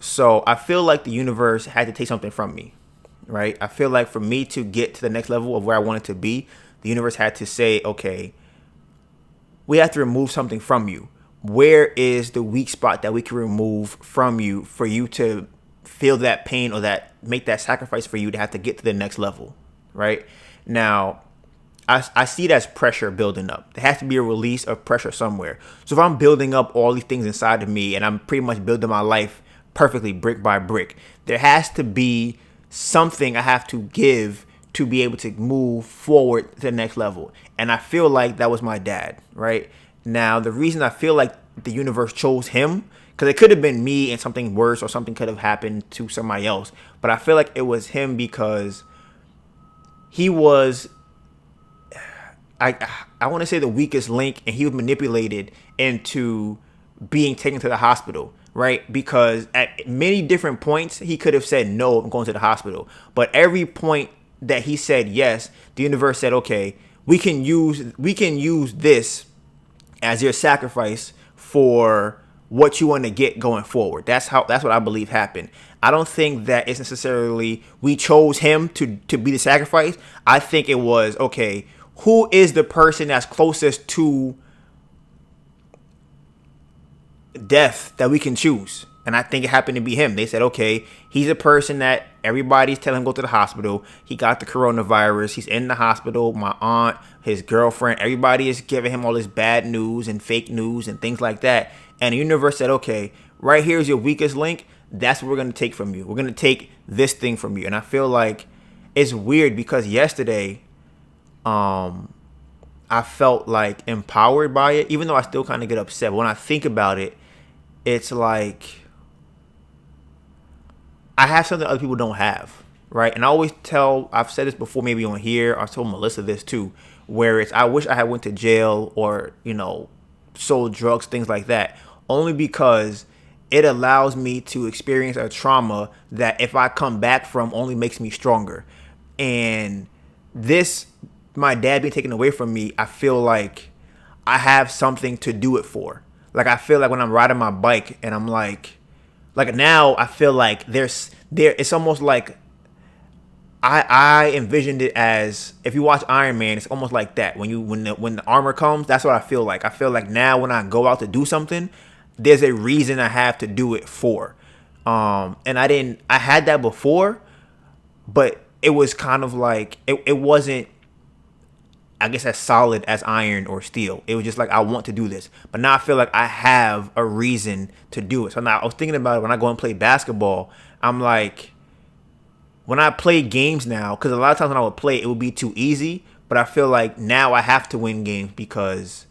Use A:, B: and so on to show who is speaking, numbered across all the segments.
A: So I feel like the universe had to take something from me, right? I feel like for me to get to the next level of where I wanted to be, the universe had to say, okay, we have to remove something from you. Where is the weak spot that we can remove from you for you to feel that pain or that make that sacrifice for you to have to get to the next level, right? Now, I see it as pressure building up. There has to be a release of pressure somewhere. So if I'm building up all these things inside of me and I'm pretty much building my life perfectly brick by brick, there has to be something I have to give to be able to move forward to the next level. And I feel like that was my dad, right? Now, the reason I feel like the universe chose him, because it could have been me and something worse or something could have happened to somebody else. But I feel like it was him because he was I want to say the weakest link, and he was manipulated into being taken to the hospital, right? Because at many different points he could have said no, I'm going to the hospital, but every point that he said yes, the universe said, okay, we can use this as your sacrifice for what you want to get going forward. That's what I believe happened. I don't think that it's necessarily we chose him to be the sacrifice. I think it was, okay, who is the person that's closest to death that we can choose? And I think it happened to be him. They said, okay, he's a person that everybody's telling him to go to the hospital. He got the coronavirus. He's in the hospital. My aunt, his girlfriend, everybody is giving him all this bad news and fake news and things like that. And the universe said, okay, right here is your weakest link. That's what we're going to take from you. We're going to take this thing from you. And I feel like it's weird because yesterday, I felt like empowered by it, even though I still kind of get upset. But when I think about it, it's like I have something other people don't have, right? And I always I've said this before, maybe on here, I told Melissa this too, where it's, I wish I had went to jail or, sold drugs, things like that, only because it allows me to experience a trauma that if I come back from only makes me stronger. And this, my dad being taken away from me, I feel like I have something to do it for. Like, I feel like when I'm riding my bike and I'm like now I feel like it's almost like I envisioned it as, if you watch Iron Man, it's almost like that. When the armor comes, that's what I feel like. I feel like now when I go out to do something, there's a reason I have to do it for. And I had that before, but it was kind of like, it wasn't, I guess, as solid as iron or steel. It was just like, I want to do this. But now I feel like I have a reason to do it. So now I was thinking about it when I go and play basketball. I'm like, when I play games now, because a lot of times when I would play, it would be too easy. But I feel like now I have to win games because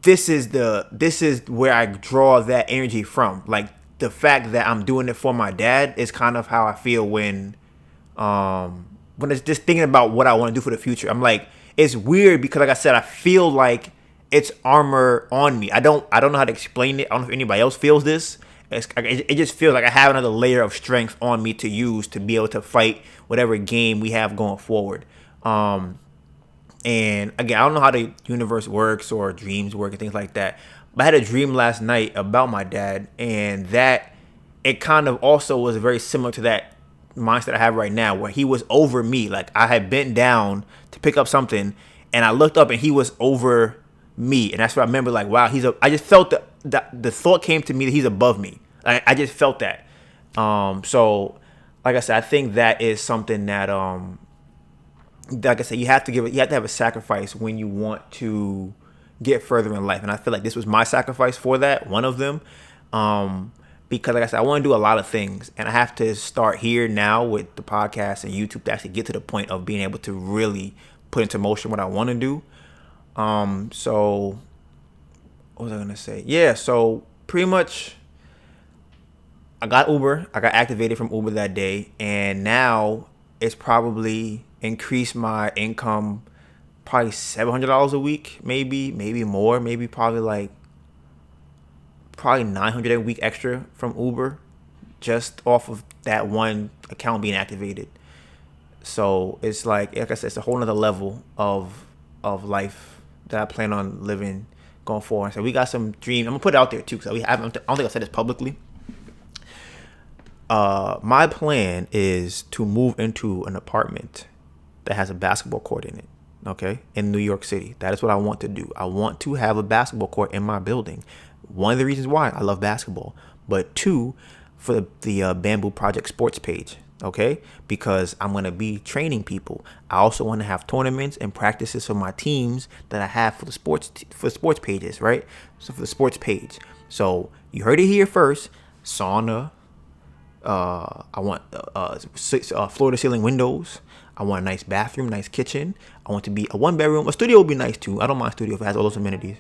A: this is where I draw that energy from. Like, the fact that I'm doing it for my dad is kind of how I feel when it's just thinking about what I want to do for the future. I'm like, it's weird because, like I said, I feel like it's armor on me. I don't know how to explain it. I don't know if anybody else feels this. It just feels like I have another layer of strength on me to use to be able to fight whatever game we have going forward. And again, I don't know how the universe works or dreams work and things like that. But I had a dream last night about my dad, and that it kind of also was very similar to that mindset I have right now, where he was over me. Like, I had bent down to pick up something, and I looked up and he was over me. And that's what I remember. Like, wow, I just felt the thought came to me that he's above me. I just felt that. So like I said, I think that is something that, like I said, you have to have a sacrifice when you want to get further in life. And I feel like this was my sacrifice for that, one of them. Because, like I said, I want to do a lot of things, and I have to start here now with the podcast and YouTube to actually get to the point of being able to really put into motion what I want to do. So what was I gonna say? Yeah, so pretty much I got activated from Uber that day, and now it's probably increased my income probably $700 a week, maybe more, maybe probably $900 a week extra from Uber, just off of that one account being activated. So it's like I said, it's a whole nother level of life that I plan on living going forward. So we got some dreams. I'm gonna put it out there too, because I don't think I said this publicly. My plan is to move into an apartment that has a basketball court in it. Okay, in New York City. That is what I want to do. I want to have a basketball court in my building. One of the reasons why I love basketball, but two, for the Bamboo Project sports page. Okay, because I'm gonna be training people. I also want to have tournaments and practices for my teams that I have for the sports pages, right? So for the sports page. So you heard it here first. Sauna. I want floor to ceiling windows. I want a nice bathroom, nice kitchen. I want to be a 1 bedroom. A studio would be nice too. I don't mind a studio if it has all those amenities.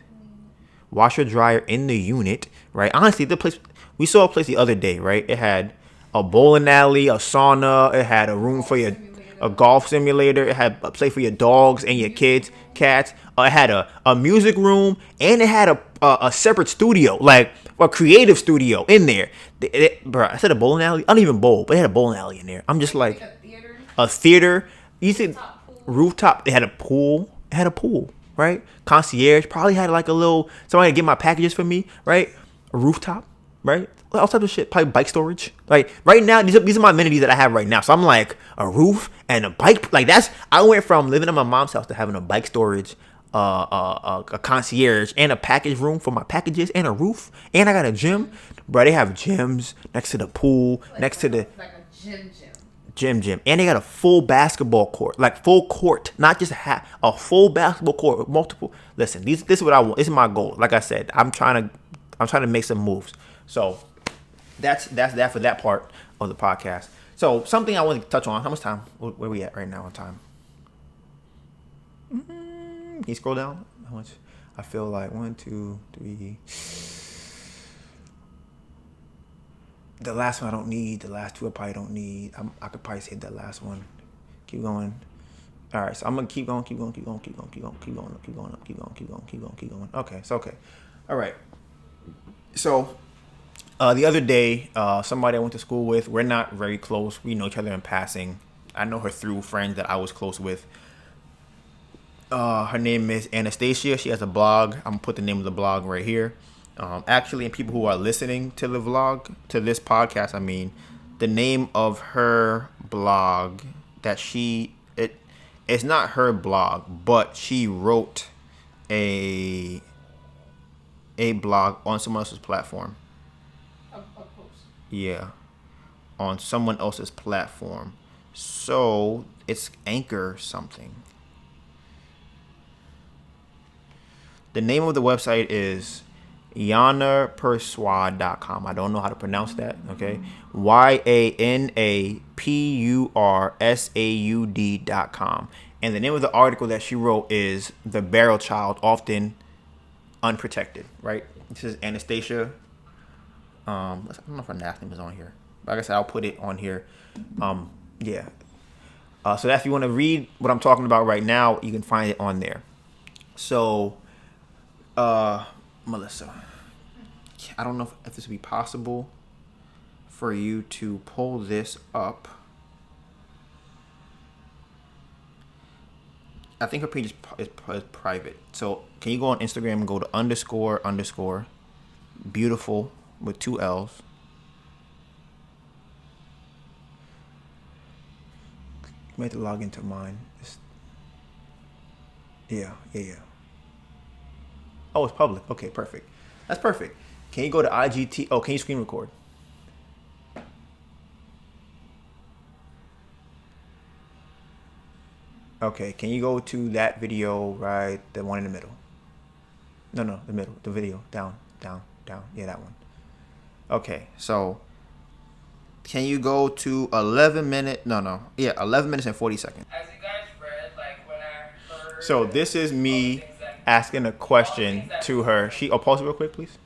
A: Washer dryer in the unit, right? Honestly, the place we saw a place the other day, right? It had a bowling alley, a sauna. It had a room for a golf simulator. It had a place for your dogs and your kids, cats. It had a music room, and it had a separate studio, like a creative studio in there. Bro, I said a bowling alley. I don't even bowl, but it had a bowling alley in there. I'm just like a theater. You see, rooftop. It had a pool. It had a pool, right? Concierge probably had like a little somebody to get my packages for me, right? A rooftop, right? All types of shit. Probably bike storage. Like right now, these are my amenities that I have right now. So I'm like a roof and a bike. Like I went from living in my mom's house to having a bike storage, a concierge, and a package room for my packages, and a roof, and I got a gym. Bro, they have gyms next to the pool, next to the
B: like a gym.
A: Gym, and they got a full basketball court, like full court, not just a full basketball court with multiple. Listen, this is what I want. This is my goal. Like I said, I'm trying to make some moves. So that's that for that part of the podcast. So something I want to touch on. How much time? Where we at right now on time? Can you scroll down? How much? I feel like 1, 2, 3. The last one I don't need. The last two I probably don't need. I could probably hit that last one. Keep going. All right, so I'm gonna keep going. Okay, it's okay. All right. So the other day, somebody I went to school with. We're not very close. We know each other in passing. I know her through friends that I was close with. Her name is Anastasia. She has a blog. I'm gonna put the name of the blog right here. Actually, and people who are listening to the vlog, to this podcast, I mean, the name of her blog that it's not her blog, but she wrote a blog on someone else's platform.
B: A post.
A: Yeah, on someone else's platform. So it's Anchor something. The name of the website is YanaPursuad.com. I don't know how to pronounce that. Okay, YanaPursuad.com. And the name of the article that she wrote is "The Barrel Child Often Unprotected." Right. This is Anastasia. I don't know if her last name is on here. Like I said, I'll put it on here. Yeah. So that if you want to read what I'm talking about right now, you can find it on there. So, Melissa, I don't know if this would be possible for you to pull this up. I think her page is private. So can you go on Instagram and go to __ beautiful with 2 L's. You might have to log into mine. Yeah. Oh, it's public. Okay, perfect. That's perfect. Can you go to IGT? Oh, can you screen record? Okay, can you go to that video, right? The one in the middle. No, the middle. The video. Down. Yeah, that one. Okay, so can you go to 11 minutes? Yeah, 11 minutes and 40 seconds.
B: As you guys read, like when I heard.
A: So this is me asking a question to her. Pause it real quick, please.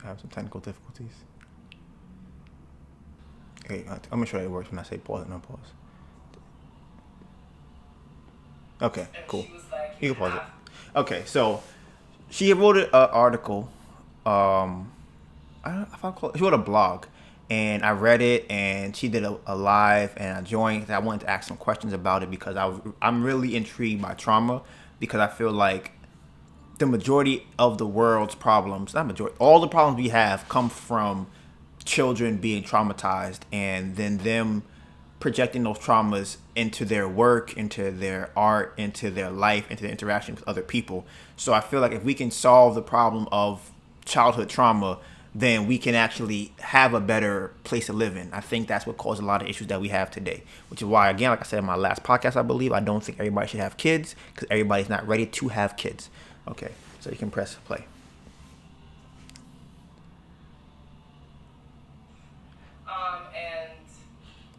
A: I have some technical difficulties. Okay, I'm gonna show you it works when I say pause and unpause. Okay, cool. You can pause it. Okay, so she wrote an article. She wrote a blog, and I read it, and she did a live, and I joined. I wanted to ask some questions about it because I'm really intrigued by trauma, because I feel like the majority of the world's problems, not majority, all the problems we have come from children being traumatized and then them projecting those traumas into their work, into their art, into their life, into their interaction with other people. So I feel like if we can solve the problem of childhood trauma, then we can actually have a better place to live in. I think that's what caused a lot of issues that we have today, which is why, again, like I said in my last podcast, I believe, I don't think everybody should have kids because everybody's not ready to have kids. Okay, so you can press play.
B: And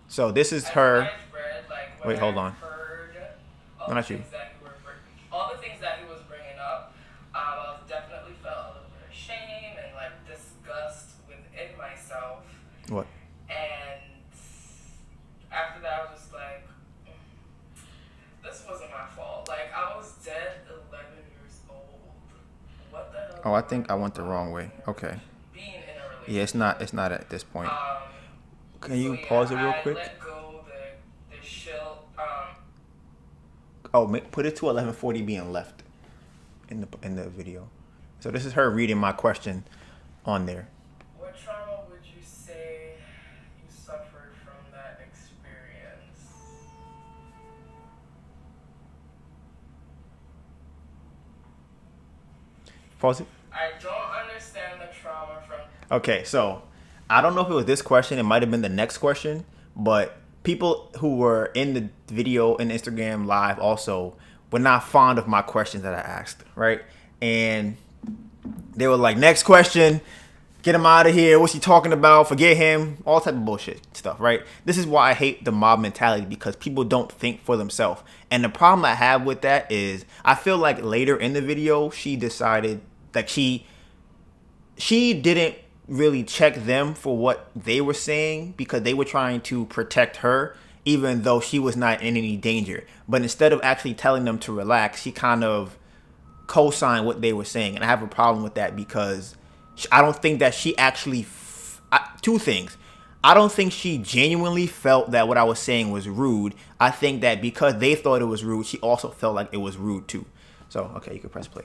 A: So this is
B: as
A: her.
B: I've read, like when
A: Wait, hold
B: I
A: on.
B: heard
A: No,
B: all the
A: not you.
B: things that all the things that he was bringing up, I definitely felt a little bit of shame and like disgust within myself.
A: What?
B: And after that, I was just like, this wasn't my fault. Like I was dead 11 years old. What the hell?
A: Oh, I think I went the wrong way. Okay.
B: Being in a relationship.
A: Yeah, it's not. It's not at this point. Can you
B: So, yeah,
A: pause it real
B: I
A: quick?
B: let go the shield.
A: Oh, put it to 1140 being left in the video. So this is her reading my question on there.
B: What trauma would you say you suffered from that experience?
A: Pause it.
B: I don't understand the trauma from.
A: Okay, so I don't know if it was this question. It might have been the next question, but people who were in the video and Instagram live also were not fond of my questions that I asked, right? And they were like, next question, get him out of here. What's he talking about? Forget him. All type of bullshit stuff, right? This is why I hate the mob mentality, because people don't think for themselves. And the problem I have with that is I feel like later in the video, she decided that she didn't really check them for what they were saying because they were trying to protect her, even though she was not in any danger. But instead of actually telling them to relax, she kind of co-signed what they were saying. And I have a problem with that because I don't think that she actually two things. I don't think she genuinely felt that what I was saying was rude. I think that because they thought it was rude, she also felt like it was rude too. So, okay, you can press play.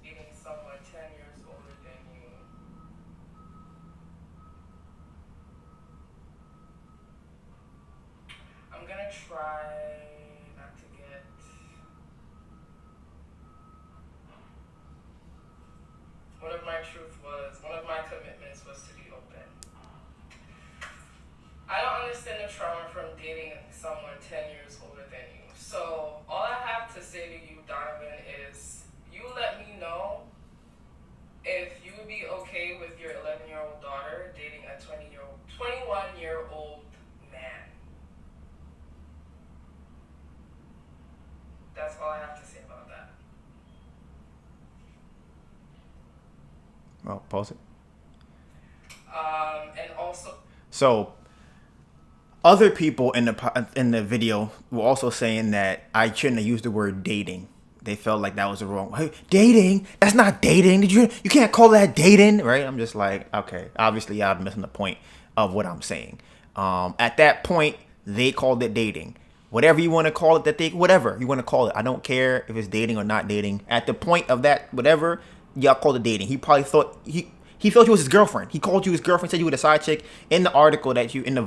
B: Even someone 10 years older than you. I'm gonna try not to get. One of my commitments was to be open. I don't understand the trauma from dating someone 10 years older than you. So all I have to say to you, Donovan, is you let me know if you would be okay with your 11-year-old daughter dating a 21-year-old man. That's all I have to say about that.
A: Well, pause it.
B: And also,
A: so other people in the video were also saying that I shouldn't have used the word dating. They felt like that was the wrong. Hey, dating? That's not dating. You can't call that dating, right? I'm just like, okay, obviously y'all missing the point of what I'm saying. At that point, they called it dating. Whatever you want to call it, whatever you want to call it. I don't care if it's dating or not dating. At the point of that, whatever, y'all called it dating. He probably thought he thought you was his girlfriend. He called you his girlfriend, said you were a side chick. In the article that in the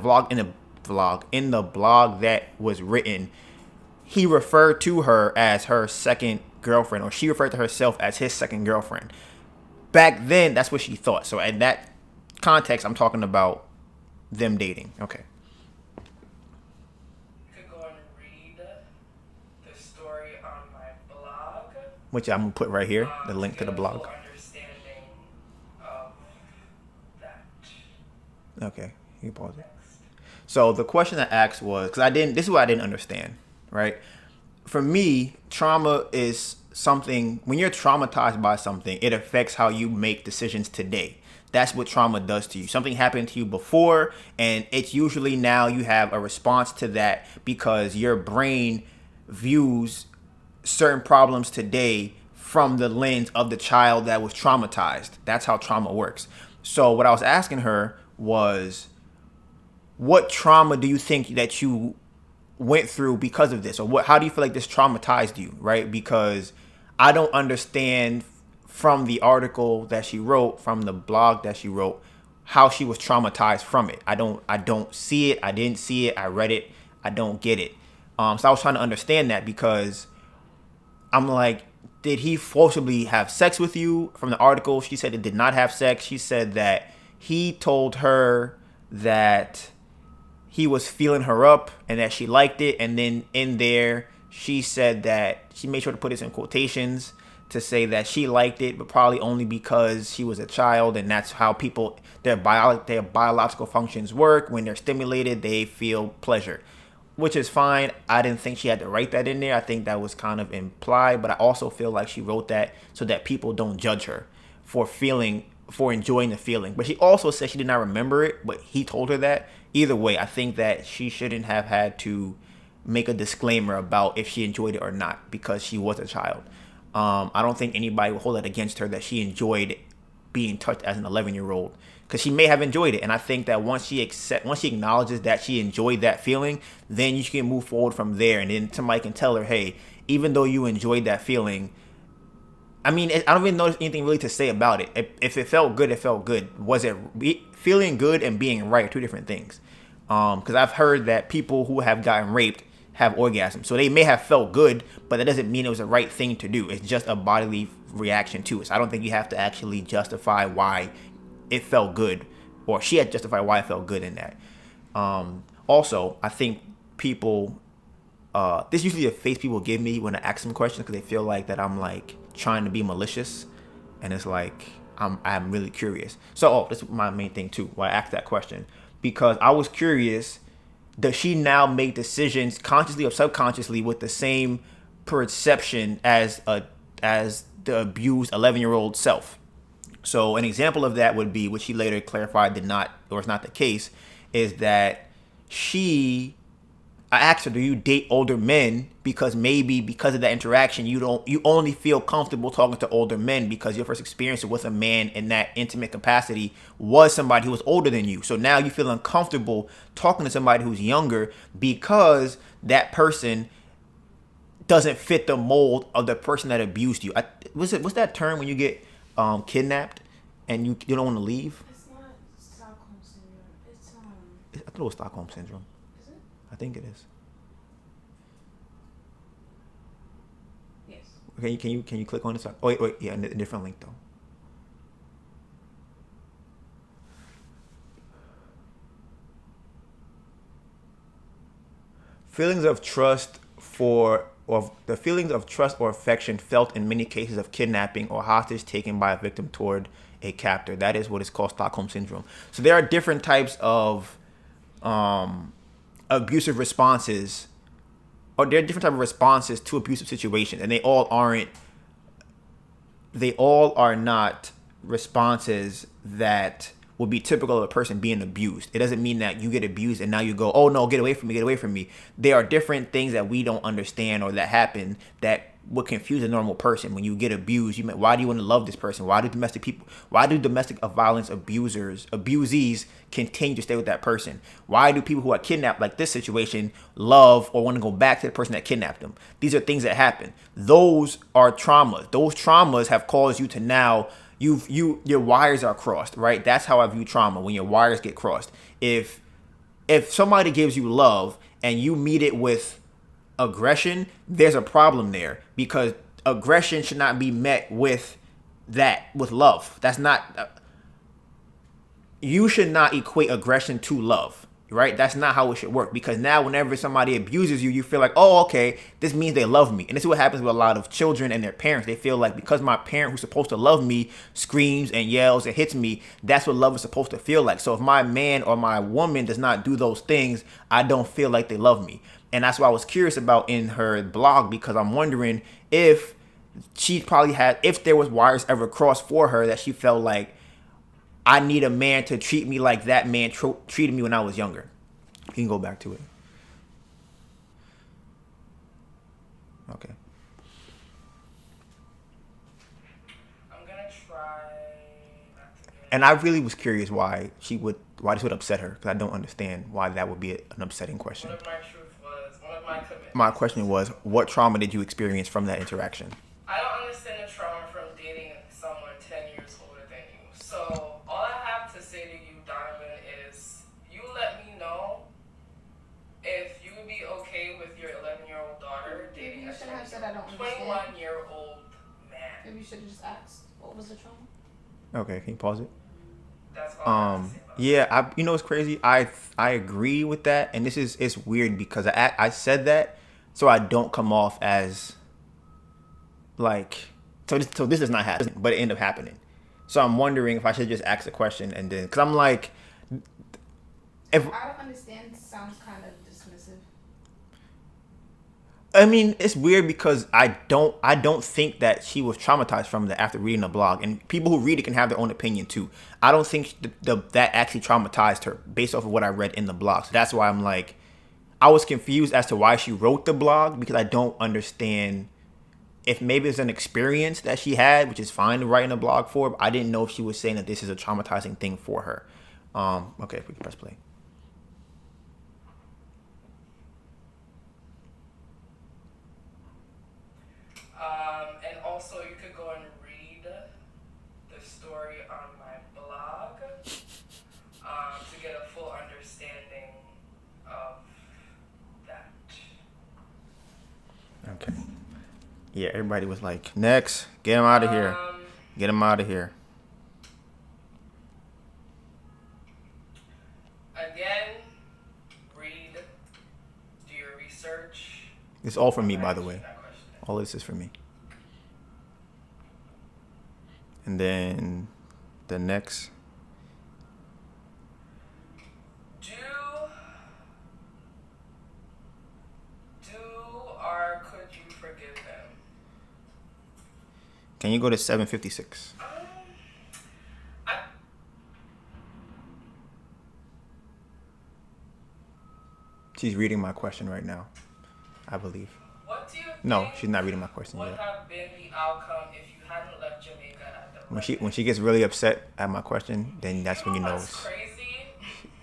A: blog that was written, he referred to her as her second girlfriend, or she referred to herself as his second girlfriend. Back then, that's what she thought. So in that context, I'm talking about them dating. Okay.
B: you could go and read the story on my blog.
A: Which I'm gonna put right here, the link to the blog.
B: Full understanding of that.
A: Okay, you pause it. So the question I asked was, because this is what I didn't understand, right? For me, trauma is something, when you're traumatized by something, it affects how you make decisions today. That's what trauma does to you. Something happened to you before, and it's usually now you have a response to that because your brain views certain problems today from the lens of the child that was traumatized. That's how trauma works. So what I was asking her was, what trauma do you think that you went through because of this, or what? How do you feel like this traumatized you, right? Because I don't understand from the article that she wrote, from the blog that she wrote, how she was traumatized from it. I don't see it. I didn't see it. I read it. I don't get it. So I was trying to understand that, because I'm like, did he forcibly have sex with you? From the article, she said it did not have sex. She said that he told her that he was feeling her up and that she liked it. And then in there, she said that she made sure to put this in quotations to say that she liked it, but probably only because she was a child, and that's how people their biological functions work. When they're stimulated, they feel pleasure, which is fine. I didn't think she had to write that in there. I think that was kind of implied, but I also feel like she wrote that so that people don't judge her for enjoying the feeling. But she also said she did not remember it, but he told her that. Either way, I think that she shouldn't have had to make a disclaimer about if she enjoyed it or not, because she was a child. I don't think anybody will hold that against her, that she enjoyed being touched as an 11-year-old, because she may have enjoyed it. And I think that once she acknowledges that she enjoyed that feeling, then you can move forward from there. And then somebody can tell her, hey, even though you enjoyed that feeling, I mean, I don't even know anything really to say about it. If it felt good, it felt good. Was it feeling good and being right are two different things? Because I've heard that people who have gotten raped have orgasms. So they may have felt good, but that doesn't mean it was the right thing to do. It's just a bodily reaction to it. So I don't think you have to actually justify why it felt good, or she had to justify why it felt good in that. Also, I think people, this is usually a face people give me when I ask them questions, because they feel like that I'm like trying to be malicious, and it's like I'm really curious. So, this is my main thing too, why I asked that question, because I was curious. Does she now make decisions consciously or subconsciously with the same perception as the abused 11-year-old self? So an example of that would be, which she later clarified did not, or is not the case, is that I asked her, do you date older men? Because maybe because of that interaction, you only feel comfortable talking to older men because your first experience with a man in that intimate capacity was somebody who was older than you. So now you feel uncomfortable talking to somebody who's younger because that person doesn't fit the mold of the person that abused you. What's that term when you get kidnapped and you don't want to leave?
B: It's not Stockholm syndrome. It's
A: I thought it was Stockholm syndrome.
B: Is it?
A: I think it is.
B: Yes.
A: Can you click on this? Oh wait, yeah, a different link though. Feelings of trust or affection felt in many cases of kidnapping or hostage taken by a victim toward a captor. That is what is called Stockholm syndrome. So there are different types of abusive responses, or there are different type of responses to abusive situations, and they all are not responses that would be typical of a person being abused. It doesn't mean that you get abused and now you go, oh no, get away from me, get away from me. There are different things that we don't understand or that happen that would confuse a normal person. When you get abused, why do you want to love this person? Why do domestic violence abusees continue to stay with that person? Why do people who are kidnapped, like this situation, love or want to go back to the person that kidnapped them? These are things that happen. Those are traumas. Those traumas have caused you to now, your wires are crossed, right? That's how I view trauma, when your wires get crossed. If somebody gives you love and you meet it with aggression, there's a problem there, because aggression should not be met with love. That's not, you should not equate aggression to love, right? That's not how it should work, because now whenever somebody abuses you, you feel like, oh, okay, this means they love me. And this is what happens with a lot of children and their parents. They feel like because my parent, who's supposed to love me, screams and yells and hits me, that's what love is supposed to feel like. So if my man or my woman does not do those things, I don't feel like they love me. And that's what I was curious about in her blog, because I'm wondering if if there was wires ever crossed for her, that she felt like, I need a man to treat me like that man treated me when I was younger. You can go back to it. Okay.
B: I'm gonna try not to get.
A: And I really was curious why this would upset her, because I don't understand why that would be an upsetting question.
B: One of my
A: My
B: commitments.
A: question was, what trauma did you experience from that interaction?
B: I don't understand the trauma from dating someone 10 years older than you. So, all I have to say to you, Donovan, is you let me know if you would be okay with your 11-year-old daughter dating
C: You
B: a
C: shouldn't have said I don't understand.
B: 21-year-old man.
C: Maybe you should have just asked what was the trauma.
A: Okay, can you pause it?
B: That's all I have to say about
A: Yeah, you know what's crazy? I agree with that, and it's weird because I said that so I don't come off as like so this does not happen, but it ended up happening. So I'm wondering if I should just ask the question and then because I'm like, if
C: I don't understand sounds kind of dismissive.
A: I mean, it's weird because I don't think that she was traumatized from that after reading the blog, and people who read it can have their own opinion too. I don't think that actually traumatized her based off of what I read in the blog. So that's why I'm like, I was confused as to why she wrote the blog because I don't understand if maybe it's an experience that she had, which is fine to write in a blog for. But I didn't know if she was saying that this is a traumatizing thing for her. Okay, if we can press play.
B: And also, you could go and read the story on my blog to get a full understanding of that.
A: Okay. Yeah, everybody was like, next, get him out of here. Get him out of here.
B: Again, read, do your research.
A: It's all from me, by the way. All this is for me. And then the next.
B: Could you forgive them?
A: Can you go to 756? She's reading my question right now, I believe.
B: What do you think
A: No, she's not reading my question
B: would
A: yet.
B: have been the outcome if you hadn't left Jamaica at the wedding?
A: When she gets really upset at my question, then that's when you know
B: what's crazy?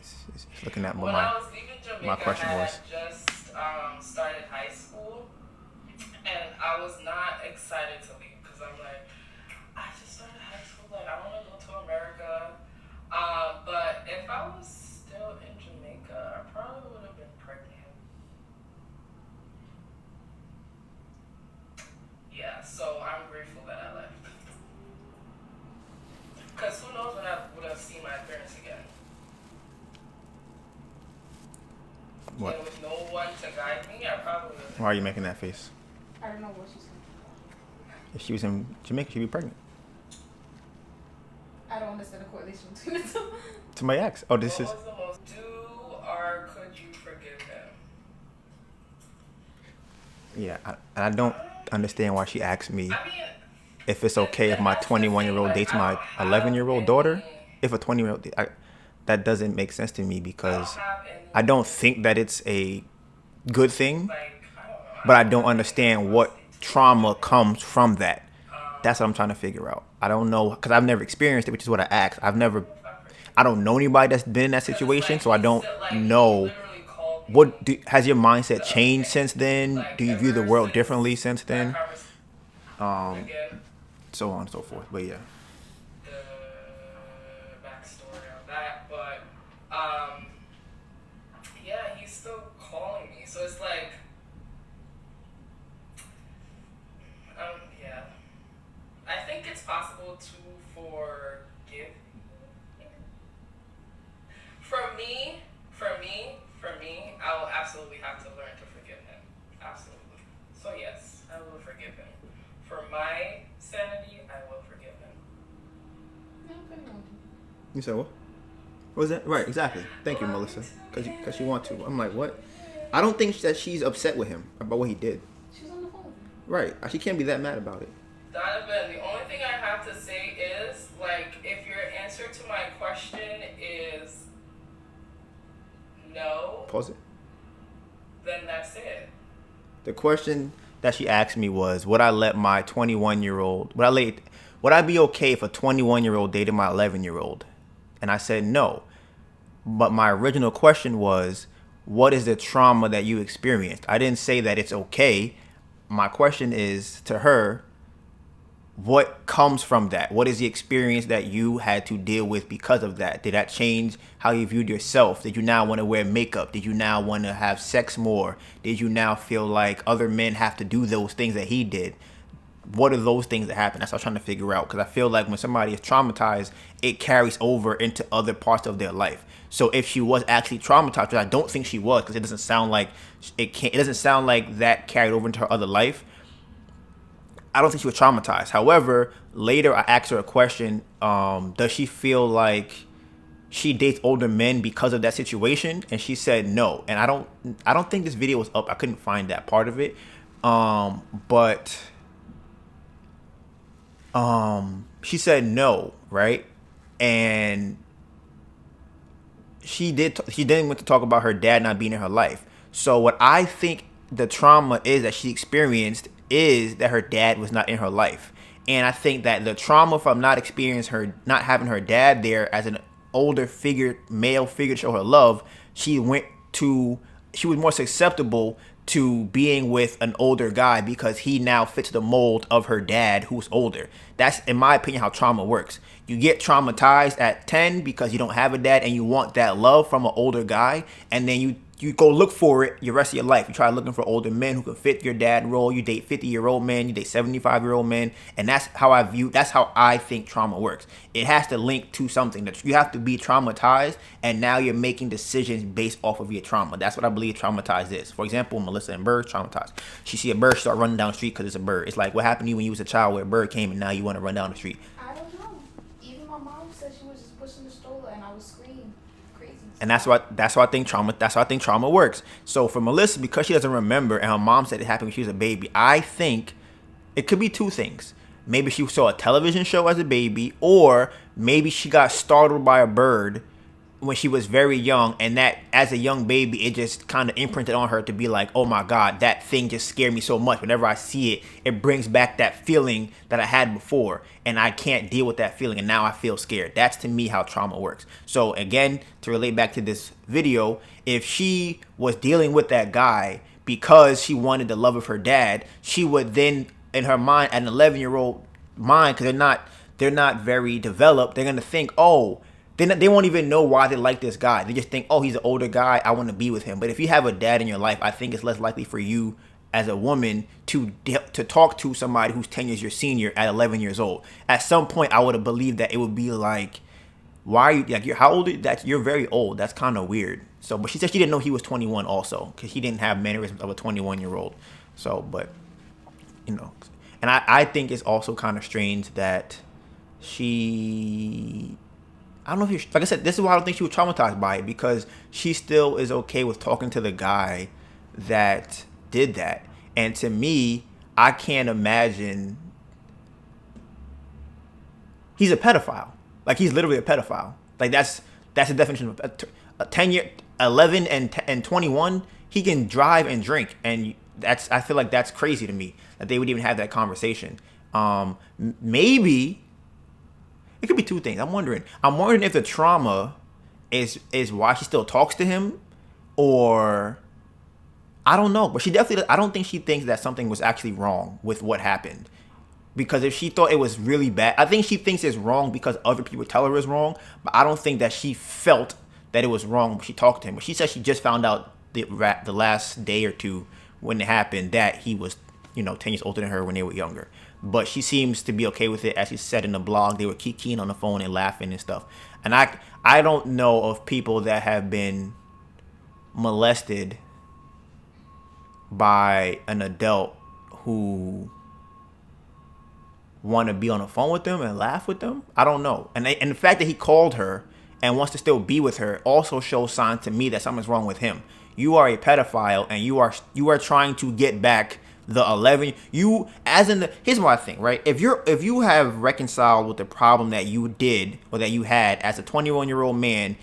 A: it's looking at what
B: When I was leaving Jamaica,
A: my question
B: I had
A: was.
B: just started high school, and I was not excited to leave because I'm like, I just started high school, like I want to go to America. But if I was still in Jamaica, I probably would have been pregnant. Yeah, so I'm grateful that I left. Because who knows when I would have seen my parents again.
A: What?
B: And with no one to guide me, I probably would have.
A: Why are you making that face?
C: I don't know what she's talking
A: If she was in Jamaica, she'd be pregnant.
C: about. I don't understand the correlation between the two.
A: To my ex. Oh, this is.
B: What was the most could you forgive them?
A: Yeah, I don't understand why she asked me
B: I mean,
A: if it's okay if my 21-year-old dates my 11-year-old daughter. If a 20-year-old, that doesn't make sense to me because I don't think that it's a good thing, but I don't understand what trauma comes from that. That's what I'm trying to figure out. I don't know because I've never experienced it, which is what I asked. I don't know anybody that's been in that situation, so I don't know. Has your mindset changed since then? Do you view the world differently since then? So on and so forth. But yeah.
B: The backstory on that, but yeah, he's still calling me, so it's like, yeah, I think it's possible to forgive. For me, I will absolutely have to learn to forgive him. Absolutely. So yes, I will forgive him. For my sanity, I will forgive him.
A: You said what? What was that? Right, exactly. Thank you, Melissa. Because you want to. I'm like, what? I don't think that she's upset with him about what he did.
C: She's on the phone.
A: Right. She can't be that mad about it.
B: Donovan, the only thing I have to say is, like, if your answer to my question is no.
A: Pause it.
B: Then that's it.
A: The question that she asked me was, would I let my 21-year-old, would I be okay if a 21-year-old dated my 11-year-old? And I said no. But my original question was, what is the trauma that you experienced? I didn't say that it's okay. My question is to her, what comes from that? What is the experience that you had to deal with because of that? Did that change how you viewed yourself? Did you now want to wear makeup? Did you now want to have sex more? Did you now feel like other men have to do those things that he did? What are those things that happen? That's what I'm trying to figure out, because I feel like when somebody is traumatized, it carries over into other parts of their life. So if she was actually traumatized, which I don't think she was, because it doesn't sound like it doesn't sound like that carried over into her other life. I don't think she was traumatized. However, later I asked her a question. Does she feel like she dates older men because of that situation? And she said no. And I don't think this video was up. I couldn't find that part of it. But she said no, right? And she didn't want to talk about her dad not being in her life. So what I think the trauma is that she experienced is that her dad was not in her life. And I think that the trauma from not having her dad there as an older figure, male figure to show her love, she was more susceptible to being with an older guy because he now fits the mold of her dad who's older. That's, in my opinion, how trauma works. You get traumatized at 10 because you don't have a dad and you want that love from an older guy, and then you go look for it your rest of your life. You try looking for older men who can fit your dad role. You date 50-year-old men, you date 75-year-old men, and that's how I think trauma works. It has to link to something. That you have to be traumatized, and now you're making decisions based off of your trauma. That's what I believe traumatized is. For example, Melissa and Bird, traumatized. She see a bird, start running down the street because it's a bird. It's like, what happened to you when you was a child where a bird came and now you want to run down the street?
C: I don't know. Even my mom said she was just pushing the stroller and I was screaming.
A: And that's why I think trauma works. So for Melissa, because she doesn't remember and her mom said it happened when she was a baby, I think it could be two things. Maybe she saw a television show as a baby, or maybe she got startled by a bird when she was very young, and that as a young baby, it just kind of imprinted on her to be like, oh my God, that thing just scared me so much. Whenever I see it, it brings back that feeling that I had before, and I can't deal with that feeling, and now I feel scared. That's to me how trauma works. So again, to relate back to this video, if she was dealing with that guy because she wanted the love of her dad, she would then, in her mind, at an 11-year-old mind, because they're not very developed, they're gonna think, oh, they won't even know why they like this guy. They just think, oh, he's an older guy, I want to be with him. But if you have a dad in your life, I think it's less likely for you as a woman to talk to somebody who's 10 years your senior at 11 years old. At some point, I would have believed that it would be like, why are you, like, how old are you? You're very old. That's kind of weird. So, but she said she didn't know he was 21 also, because he didn't have mannerisms of a 21-year-old. So, but, you know. And I think it's also kind of strange that I don't know if like I said, this is why I don't think she was traumatized by it, because she still is okay with talking to the guy that did that. And to me, I can't imagine. He's a pedophile. Like, he's literally a pedophile. Like, that's the definition of a 10-year, 11 and 21. He can drive and drink, and I feel like that's crazy to me that they would even have that conversation. Maybe. It could be two things. I'm wondering if the trauma is why she still talks to him, or I don't know. But she definitely, I don't think she thinks that something was actually wrong with what happened. Because if she thought it was really bad, I think she thinks it's wrong because other people tell her it's wrong. But I don't think that she felt that it was wrong when she talked to him. But she said she just found out the last day or two when it happened that he was, 10 years older than her when they were younger. But she seems to be okay with it. As she said in the blog, they were kikiing on the phone and laughing and stuff. And I don't know of people that have been molested by an adult who want to be on the phone with them and laugh with them. I don't know. And the fact that he called her and wants to still be with her also shows signs to me that something's wrong with him. You are a pedophile, and you are trying to get back the 11. Here's my thing, right? If you have reconciled with the problem that you did or that you had as a 21-year-old man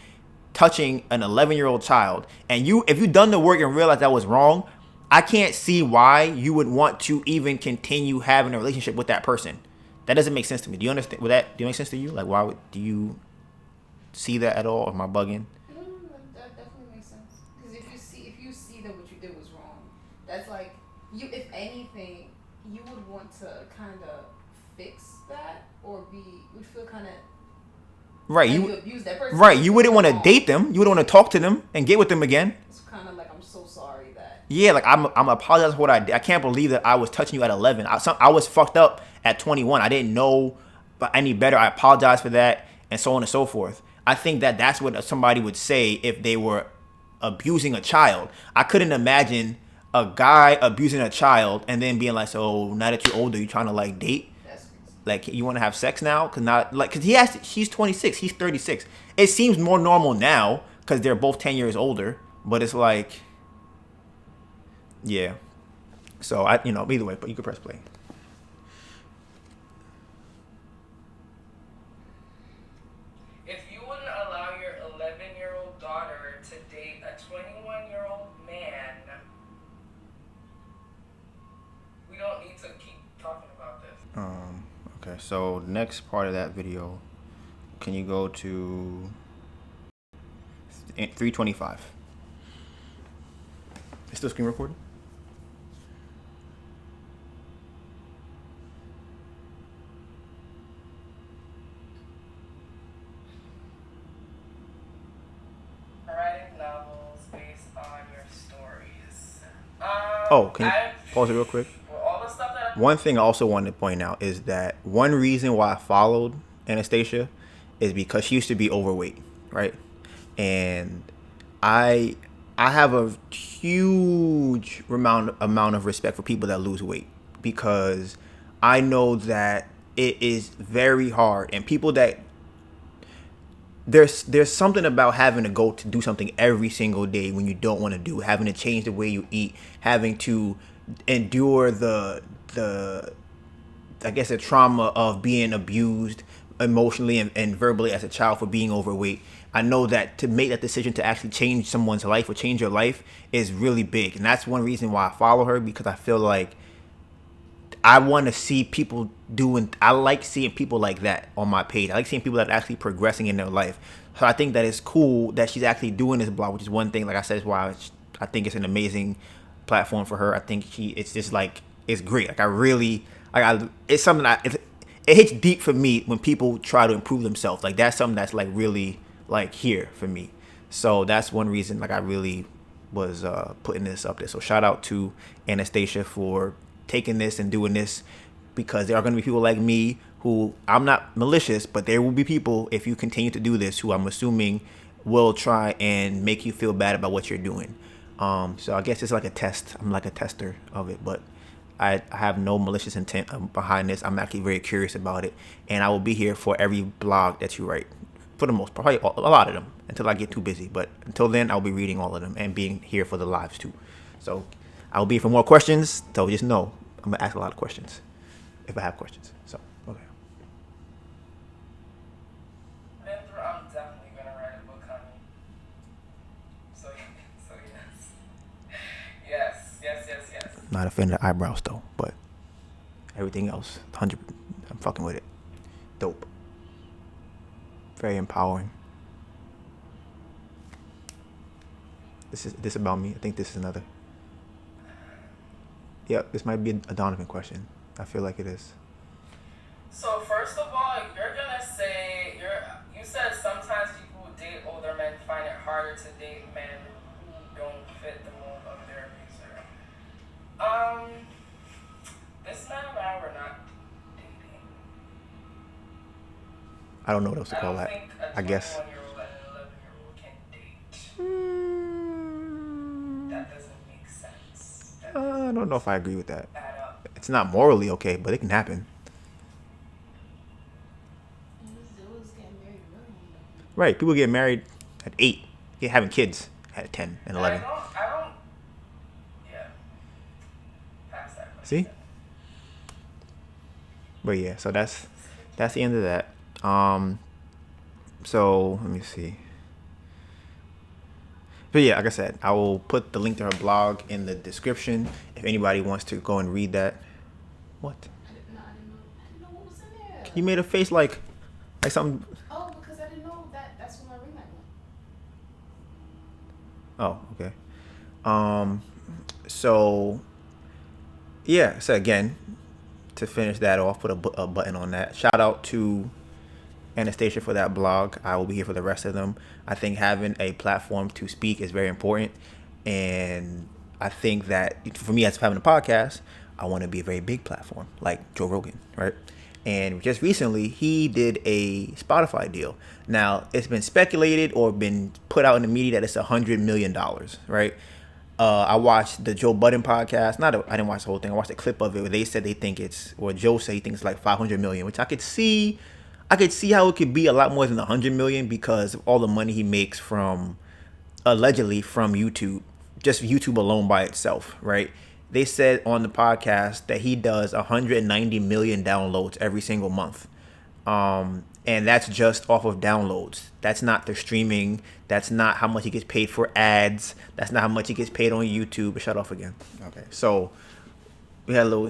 A: touching an 11-year-old child, and if you've done the work and realized that was wrong, I can't see why you would want to even continue having a relationship with that person. That doesn't make sense to me. Do you understand? Do you make sense to you? Like, do you see that at all? Am I bugging?
C: No, that definitely makes sense. Because if you see you, if anything, you would want to kind of fix that, or would feel kind of
A: Right,
C: like
A: you
C: you abuse that person.
A: right, you wouldn't want to
C: Oh,
A: date them. You wouldn't want to talk to them and get with them again.
C: it's kind of like, I'm so sorry that.
A: Yeah, like I'm apologizing for what I did. I can't believe that I was touching you at 11. I was fucked up at 21. I didn't know any better. I apologize for that, and so on and so forth. I think that that's what somebody would say if they were abusing a child. I couldn't imagine a guy abusing a child and then being like, "So now that you're older, you trying to like date?
C: That's crazy.
A: Like you want to have sex now? Cause she's 26, he's 36. It seems more normal now because they're both 10 years older. But it's like, yeah. So either way, but you could press play.
B: If you wouldn't allow your 11-year-old daughter to date a 21-year-old man, we don't need to keep talking about this.
A: Okay, so next part of that video, can you go to 325? It's still screen recording?
B: Writing novels based on your stories.
A: Can you pause it real quick?
B: All the stuff that
A: One thing I also wanted to point out is that one reason why I followed Anastasia is because she used to be overweight, right? And I have a huge amount of respect for people that lose weight, because I know that it is very hard, and people that there's something about having to go to do something every single day when you don't want to do, having to change the way you eat, having to endure the I guess the trauma of being abused emotionally and verbally as a child for being overweight. I know that to make that decision to actually change someone's life or change your life is really big, and that's one reason why I follow her, because I feel like I want to see people I like seeing people like that on my page. I like seeing people that are actually progressing in their life. So I think that it's cool that she's actually doing this blog, which is one thing, like I said, is why I think it's an amazing platform for her. I think it's just like, it's great. Like I really, it's something it hits deep for me when people try to improve themselves. Like that's something that's like really like here for me. So that's one reason like I really was putting this up there. So shout out to Anastasia for taking this and doing this, because there are going to be people like me who, I'm not malicious, but there will be people, if you continue to do this, who I'm assuming will try and make you feel bad about what you're doing. So I guess it's like a test. I'm like a tester of it, but I have no malicious intent behind this. I'm actually very curious about it, and I will be here for every blog that you write, for the most part, probably a lot of them, until I get too busy. But until then, I'll be reading all of them and being here for the lives too. So I'll be here for more questions. So just know I'm gonna ask a lot of questions if I have questions. So okay.
B: I'm definitely gonna write a book, honey. So yes.
A: Not a fan of the eyebrows though, but everything else, 100. I'm fucking with it. Dope. Very empowering. This about me. I think this is another. Yeah, this might be a Donivan question. I feel like it is.
B: So first of all, you're gonna say you said sometimes people who date older men find it harder to date men who don't fit the mold of their abuser. This man and I were not dating.
A: I don't know what else to call that. I guess.
B: 21-year-old and an 11-year-old can date. That doesn't make sense.
A: I don't know if I agree with that.
B: Add up.
A: It's not morally okay, but it can happen. Right, people get married at 8, having kids at 10 and 11.
B: I don't. Yeah. Pass that question.
A: See? But yeah, so that's the end of that. So let me see. But yeah, like I said, I will put the link to her blog in the description if anybody wants to go and read that. What?
C: I didn't know what was in there.
A: You made a face like something.
C: Oh, because I didn't know that's what my ring light
A: Oh,
C: went.
A: okay. So Yeah. So again, to finish that off, put a button on that. Shout out to Anastasia for that blog. I will be here for the rest of them. I think having a platform to speak is very important, and I think that for me, as having a podcast, I want to be a very big platform like Joe Rogan, right? And just recently, he did a Spotify deal. Now, it's been speculated or been put out in the media that it's $100 million, right? I watched the Joe Budden podcast. I didn't watch the whole thing. I watched a clip of it where they said they think it's, or Joe said he thinks it's like 500 million, which I could see. I could see how it could be a lot more than 100 million because of all the money he makes from allegedly from YouTube, just YouTube alone by itself, right? They said on the podcast that he does 190 million downloads every single month. And that's just off of downloads. That's not the streaming. That's not how much he gets paid for ads. That's not how much he gets paid on YouTube. Shut off again. Okay. So we had a little,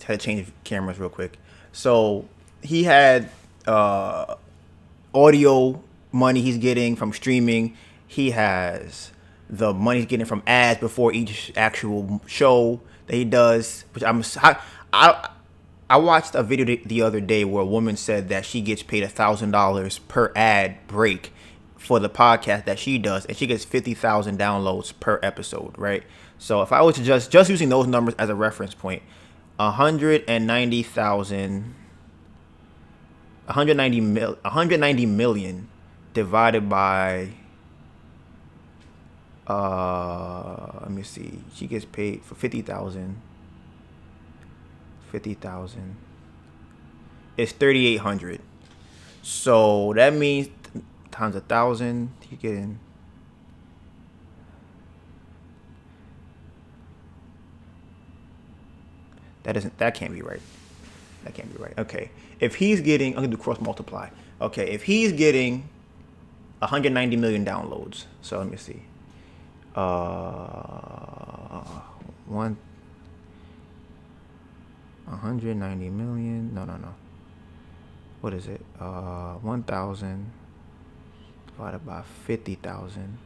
A: had to change cameras real quick. So he had audio money he's getting from streaming. He has the money he's getting from ads before each actual show that he does. Which I watched a video the other day where a woman said that she gets paid $1,000 per ad break for the podcast that she does, and she gets 50,000 downloads per episode, right? So if I was to just using those numbers as a reference point, 190 million divided by let me see, she gets paid for 50,000 is 3,800. So that means times 1,000, you getting that can't be right. That can't be right. Okay. If he's getting, I'm gonna do cross multiply. Okay, if he's getting 190 million downloads. So let me see. One 190 million. No. What is it? 1,000 divided by 50,000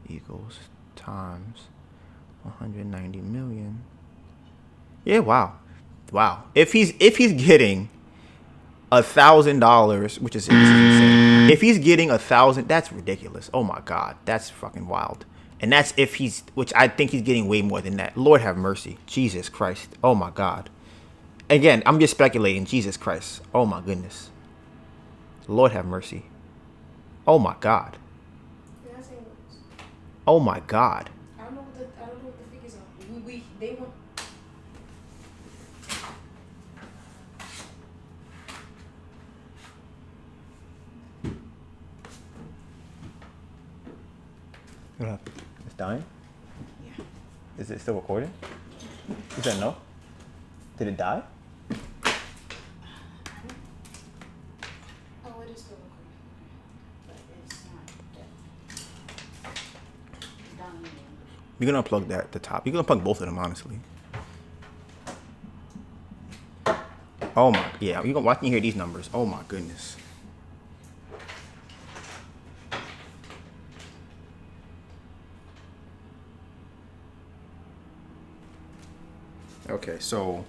A: equals times 190 million. Yeah, wow. If he's getting $1,000, which is insane. If he's getting 1,000, that's ridiculous. Oh my God, that's fucking wild. And that's if he's, which I think he's getting way more than that. Lord have mercy. Jesus Christ. Oh my God. Again, I'm just speculating. Jesus Christ. Oh my goodness. Lord have mercy. Oh my God. Oh my God.
C: I don't know what the figures are. They want.
A: What happened? It's dying?
C: Yeah.
A: Is it still recording? You said no? Did it die?
C: Oh, it is still recording. But it's not dead. Down here.
A: You're gonna unplug that, the top. You're gonna plug both of them, honestly. Oh my, yeah. Why can you hear these numbers? Oh my goodness. Okay, so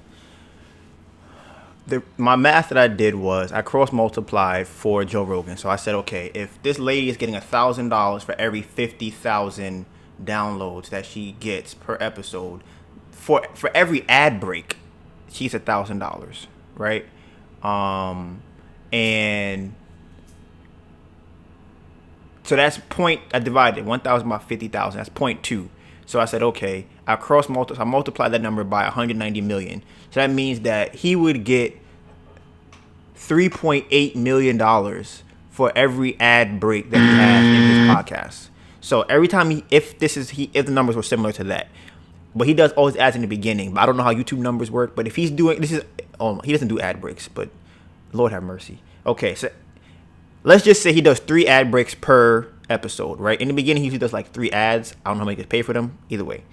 A: my math that I did was I cross multiplied for Joe Rogan. So I said, okay, if this lady is getting $1,000 for every 50,000 downloads that she gets per episode, for every ad break, she's $1,000, right? And so that's point. I divided 1,000 by 50,000. That's 0.2. So I said, okay, I multiplied that number by 190 million. So that means that he would get $3.8 million for every ad break that he has in his podcast. So every time if the numbers were similar to that, but he does all his ads in the beginning. But I don't know how YouTube numbers work. But if he's doing he doesn't do ad breaks. But Lord have mercy. Okay, so let's just say he does 3 ad breaks per episode, right? In the beginning, he usually does like 3 ads. I don't know how much he gets paid for them. Either way,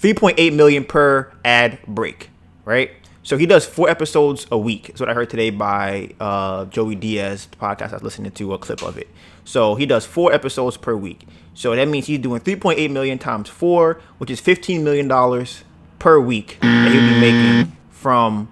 A: 3.8 million per ad break, right? So he does 4 episodes a week. That's what I heard today by Joey Diaz, the podcast I was listening to, a clip of it. So he does 4 episodes per week. So that means he's doing 3.8 million times 4, which is $15 million per week that he'll be making from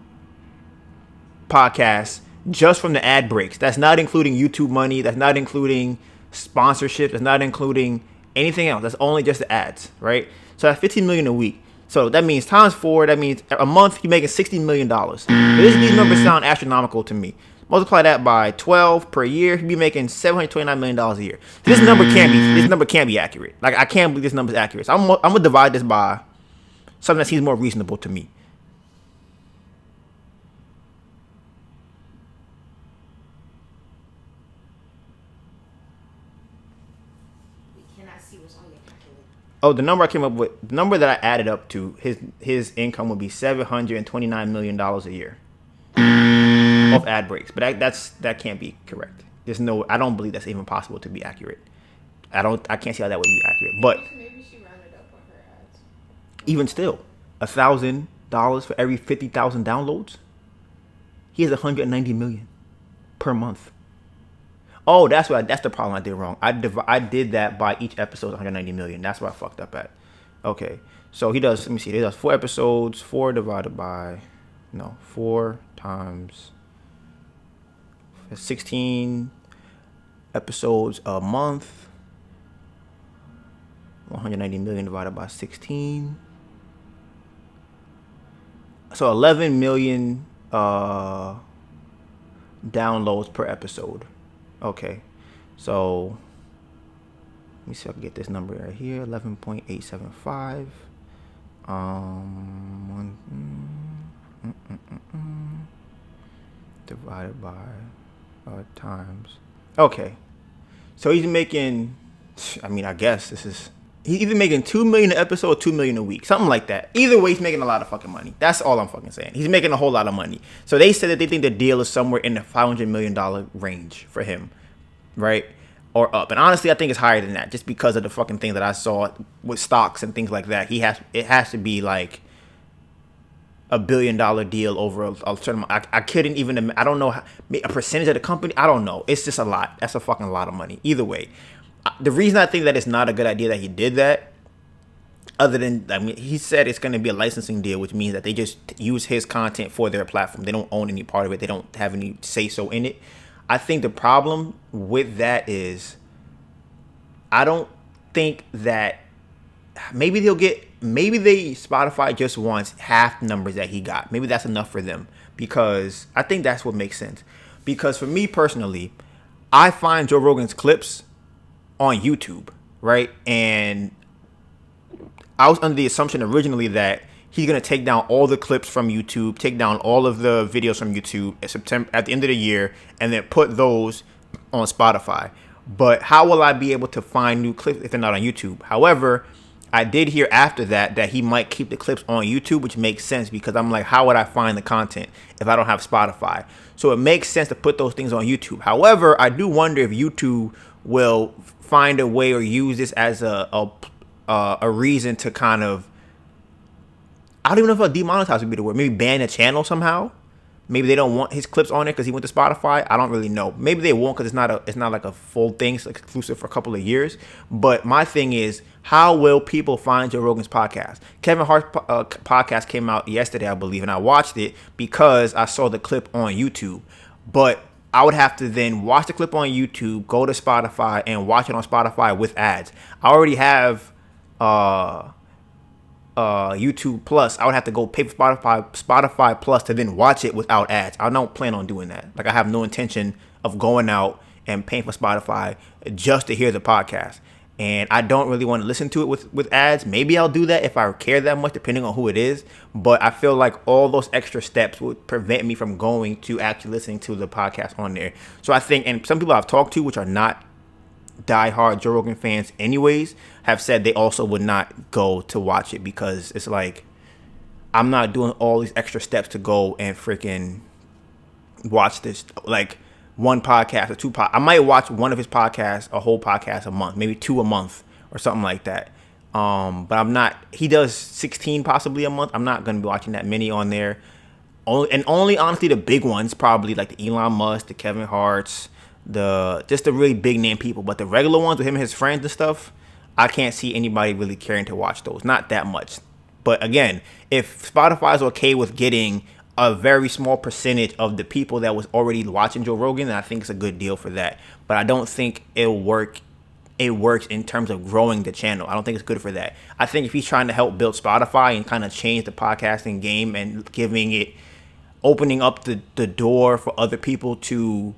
A: podcasts just from the ad breaks. That's not including YouTube money. That's not including sponsorship. That's not including anything else. That's only just the ads, right? So that's 15 million a week. So that means times 4. That means a month he's making $60 million. These numbers sound astronomical to me. Multiply that by 12 per year, he'd be making $729 million a year. This number can't be accurate. Like, I can't believe this number is accurate. So I'm gonna divide this by something that seems more reasonable to me. Oh, the number I came up with, the number that I added up to, his income would be $729 million a year of ad breaks. But that can't be correct. I don't believe that's even possible to be accurate. I can't see how that would be accurate. But
C: maybe she rounded up on her ads.
A: Even still, $1,000 for every 50,000 downloads. He has 190 million per month. Oh, that's the problem I did wrong. I did that by each episode 190 million. That's where I fucked up at. Okay, so he does. Let me see. He does 4 episodes. 4 times 16 episodes a month. 190 million divided by 16. So 11 million downloads per episode. Okay, so let me see if I can get this number right here. 11.875. Divided by times. Okay, so he's making. I mean, I guess he's either making $2 million an episode or $2 million a week, something like that. Either way, he's making a lot of fucking money. That's all I'm fucking saying. He's making a whole lot of money. So they said that they think the deal is somewhere in the $500 million range for him, right? Or up. And honestly, I think it's higher than that, just because of the fucking thing that I saw with stocks and things like that. It has to be like $1 billion deal over a certain amount. I couldn't even. I don't know a percentage of the company. I don't know. It's just a lot. That's a fucking lot of money. Either way. The reason I think that it's not a good idea that he did that, other than, I mean, he said it's going to be a licensing deal, which means that they just use his content for their platform. They don't own any part of it. They don't have any say-so in it. I think the problem with that is, I don't think that maybe Spotify just wants half the numbers that he got. Maybe that's enough for them, because I think that's what makes sense. Because for me personally, I find Joe Rogan's clips on YouTube, right? And I was under the assumption originally that he's gonna take down all the clips from YouTube, take down all of the videos from YouTube at the end of the year, and then put those on Spotify. But how will I be able to find new clips if they're not on YouTube? However, I did hear after that he might keep the clips on YouTube, which makes sense, because I'm like, how would I find the content if I don't have Spotify? So it makes sense to put those things on YouTube. However, I do wonder if YouTube will find a way or use this as a reason to kind of, I don't even know if demonetize would be the word. Maybe ban a channel somehow. Maybe they don't want his clips on there because he went to Spotify. I don't really know. Maybe they won't, because it's not like a full thing. It's exclusive for a couple of years. But my thing is, how will people find Joe Rogan's podcast? Kevin Hart's podcast came out yesterday, I believe, and I watched it because I saw the clip on YouTube. But I would have to then watch the clip on YouTube, go to Spotify, and watch it on Spotify with ads. I already have YouTube Plus. I would have to go pay for Spotify Plus to then watch it without ads. I don't plan on doing that. Like, I have no intention of going out and paying for Spotify just to hear the podcast. And I don't really want to listen to it with ads. Maybe I'll do that if I care that much, depending on who it is. But I feel like all those extra steps would prevent me from going to actually listening to the podcast on there. So I think, and some people I've talked to, which are not diehard Joe Rogan fans anyways, have said they also would not go to watch it, because it's like, I'm not doing all these extra steps to go and freaking watch this, like, one podcast or two I might watch one of his podcasts, a whole podcast a month, maybe 2 a month or something like that. But I'm not, he does 16 possibly a month. I'm not going to be watching that many on there. Only honestly the big ones, probably like the Elon Musk, the Kevin Hart's, just the really big name people. But the regular ones with him and his friends and stuff, I can't see anybody really caring to watch those. Not that much. But again, if Spotify is okay with getting a very small percentage of the people that was already watching Joe Rogan, then I think it's a good deal for that. But I don't think it'll work. It works in terms of growing the channel. I don't think it's good for that. I think if he's trying to help build Spotify and kind of change the podcasting game and opening up the door for other people to,